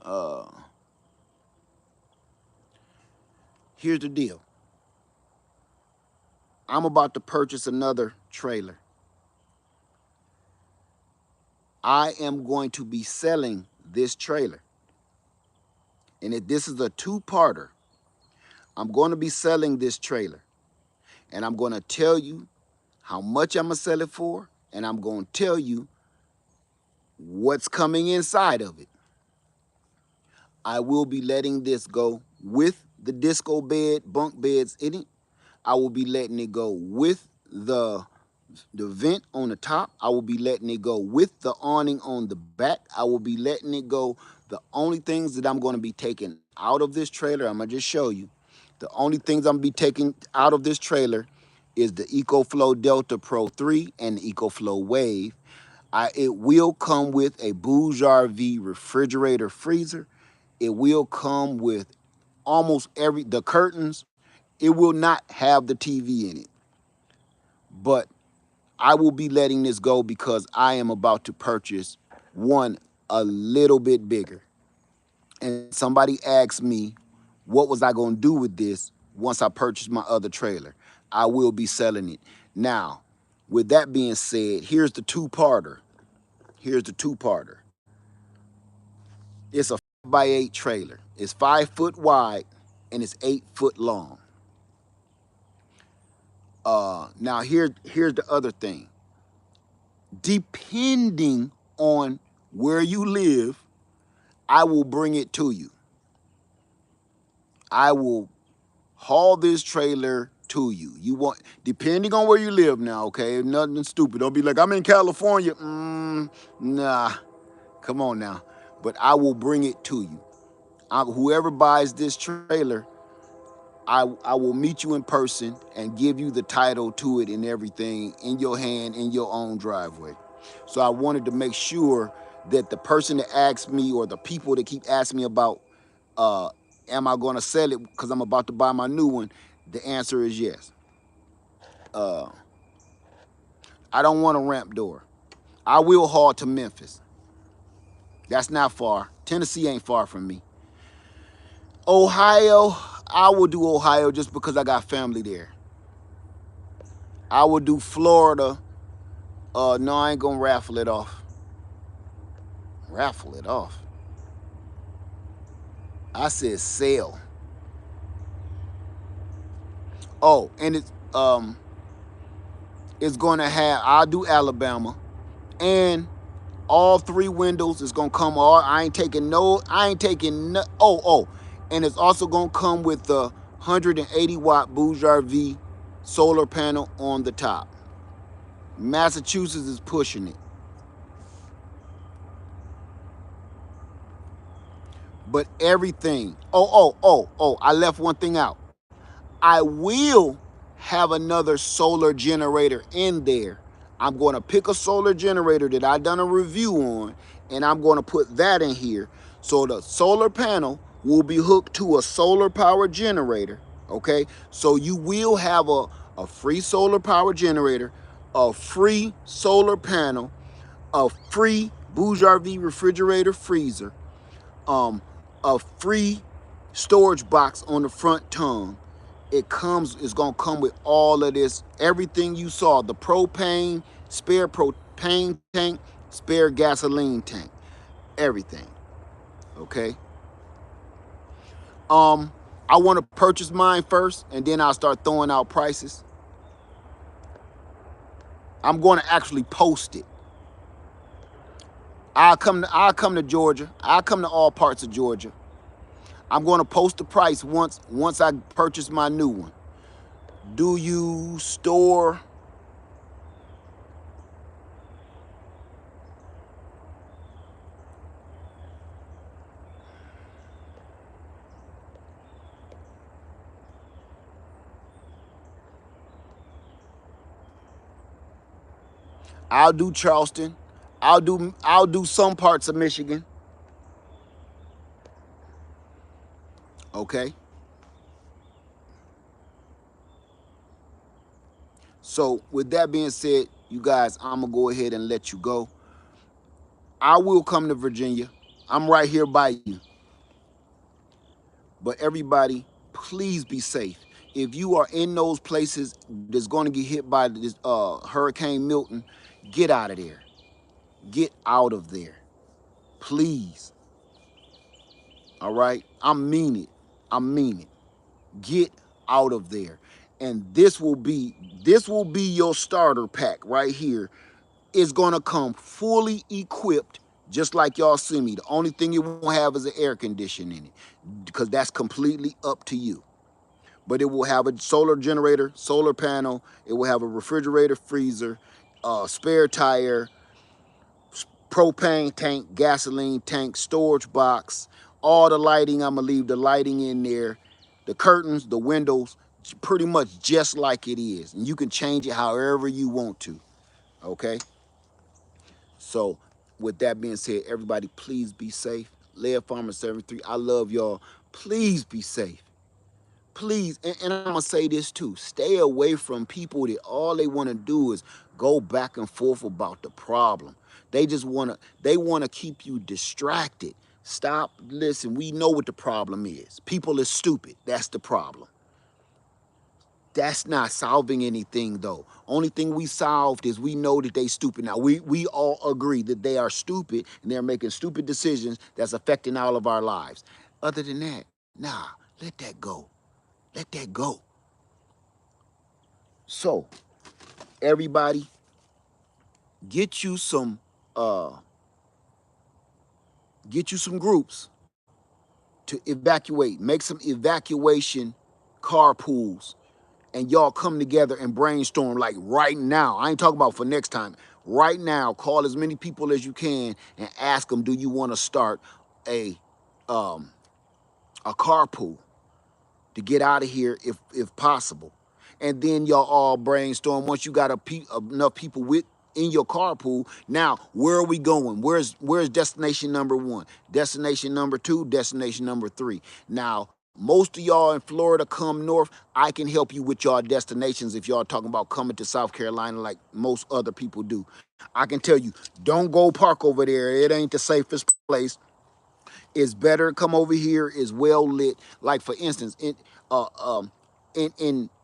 [SPEAKER 1] Uh, Here's the deal. I'm about to purchase another trailer. I am going to be selling this trailer. And if this is a two-parter, I'm going to be selling this trailer. And I'm going to tell you how much I'm going to sell it for. And I'm going to tell you what's coming inside of it. I will be letting this go with the disco bed, bunk beds in it. I will be letting it go with the vent on the top. I will be letting it go with the awning on the back. I will be letting it go. The only things that I'm going to be taking out of this trailer, I'm going to just show you. The only things I'm going to be taking out of this trailer is the EcoFlow Delta Pro 3 and the EcoFlow Wave. It will come with a Bouge-RV refrigerator freezer. It will come with almost the curtains. It will not have the TV in it. But I will be letting this go because I am about to purchase one a little bit bigger. And somebody asked me, what was I going to do with this once I purchased my other trailer? I will be selling it. Now, with that being said, here's the two-parter. Here's the two-parter. It's a 5x8 trailer. It's 5 foot wide and it's 8 foot long. Now here's the other thing. Depending on where you live, I will bring it to you. I will haul this trailer to you. You want, depending on where you live now, okay? Nothing stupid. Don't be like, I'm in California. Nah, come on now. But I will bring it to you. Whoever buys this trailer, I will meet you in person and give you the title to it and everything in your hand in your own driveway. So I wanted to make sure that the person that asked me or the people that keep asking me about uh, am I going to sell it because I'm about to buy my new one, the answer is yes. I don't want a ramp door. I will haul to Memphis. That's not far. Tennessee ain't far from me. Ohio, I will do Ohio just because I got family there. I will do Florida. No, I ain't gonna raffle it off. Raffle it off. I said sell. Oh, and it's gonna have. I'll do Alabama, and all 3 windows is gonna come. All I ain't taking no. I ain't taking no. And it's also gonna come with the 180 watt Bouge-RV solar panel on the top. Massachusetts is pushing it. But everything. I left one thing out. I will have another solar generator in there. I'm going to pick a solar generator that I done a review on, and I'm going to put that in here. So the solar panel will be hooked to a solar power generator. Okay, so you will have a free solar power generator, a free solar panel, a free Bouge-RV refrigerator freezer, um, a free storage box on the front tongue. It's gonna come with all of this, everything you saw, the propane, spare propane tank, spare gasoline tank, everything. Okay. Um, I want to purchase mine first, and then I'll start throwing out prices. I'm going to actually post it. I'll come to Georgia. I'll come to all parts of Georgia. I'm going to post the price once I purchase my new one. Do you store? I'll do Charleston. I'll do some parts of Michigan. Okay. So with that being said, you guys, I'm gonna go ahead and let you go. I will come to Virginia. I'm right here by you. But everybody, please be safe. If you are in those places that's going to get hit by this Hurricane Milton, get out of there. Get out of there. Please. All right? I mean it. I mean it. Get out of there. And this will be your starter pack right here. It's gonna come fully equipped, just like y'all see me. The only thing it won't have is an air conditioner in it, because that's completely up to you. But it will have a solar generator, solar panel. It will have a refrigerator, freezer, spare tire, propane tank, gasoline tank, storage box, all the lighting. I'm gonna leave the lighting in there, the curtains, the windows, pretty much just like it is. And you can change it however you want to, okay? So with that being said, everybody please be safe. Lead Farmer 73, I love y'all. Please be safe. Please, and I'm gonna say this too, stay away from people that all they want to do is go back and forth about the problem. They want to keep you distracted. Stop. Listen, we know what the problem is. People are stupid. That's the problem. That's not solving anything though. Only thing we solved is we know that they stupid. Now we all agree that they are stupid and they're making stupid decisions that's affecting all of our lives. Other than that, nah, let that go. Let that go. So, everybody, get you some uh get you some groups to evacuate. Make some evacuation carpools, and y'all come together and brainstorm like right now. I ain't talking about for next time. Right now, call as many people as you can and ask them, do you want to start a um a carpool to get out of here if possible. And then y'all all brainstorm. Once you got enough people with in your carpool, now where are we going? Where's destination number 1? Destination number 2? Destination number 3? Now, most of y'all in Florida come north. I can help you with y'all destinations if y'all talking about coming to South Carolina like most other people do. I can tell you, don't go park over there. It ain't the safest place. It's better to come over here. Is well lit. Like for instance, in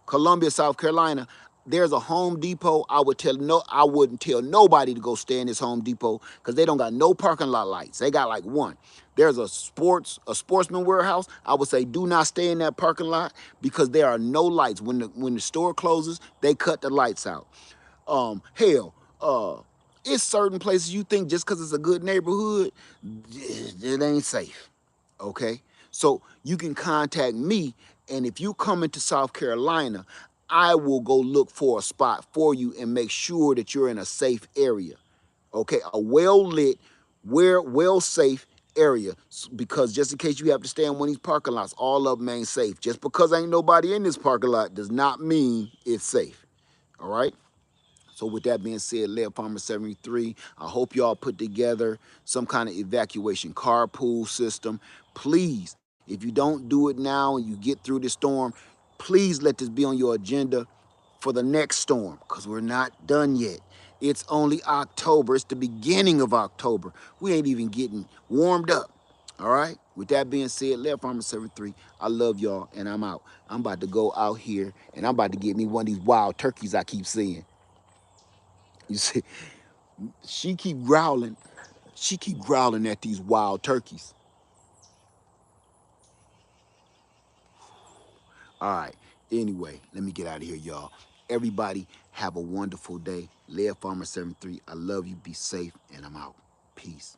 [SPEAKER 1] Columbia, South Carolina, there's a Home Depot. I wouldn't tell nobody to go stay in this Home Depot because they don't got no parking lot lights. They got like one. There's a sportsman warehouse. I would say do not stay in that parking lot because there are no lights. When the store closes, they cut the lights out. Hell, it's certain places you think just because it's a good neighborhood, it ain't safe. Okay, so you can contact me, and if you come into South Carolina, I will go look for a spot for you and make sure that you're in a safe area. Okay, a well lit, well safe area, because just in case you have to stay in one of these parking lots, all of them ain't safe. Just because ain't nobody in this parking lot does not mean it's safe. All right. So with that being said, Lead Farmer 73, I hope y'all put together some kind of evacuation carpool system. Please, if you don't do it now and you get through this storm, please let this be on your agenda for the next storm, because we're not done yet. It's only October. It's the beginning of October. We ain't even getting warmed up. All right? With that being said, Lead Farmer 73, I love y'all, and I'm out. I'm about to go out here, and I'm about to get me one of these wild turkeys I keep seeing. You see, she keep growling. She keep growling at these wild turkeys. All right. Anyway, let me get out of here, y'all. Everybody have a wonderful day. Lead Farmer 73, I love you. Be safe, and I'm out. Peace.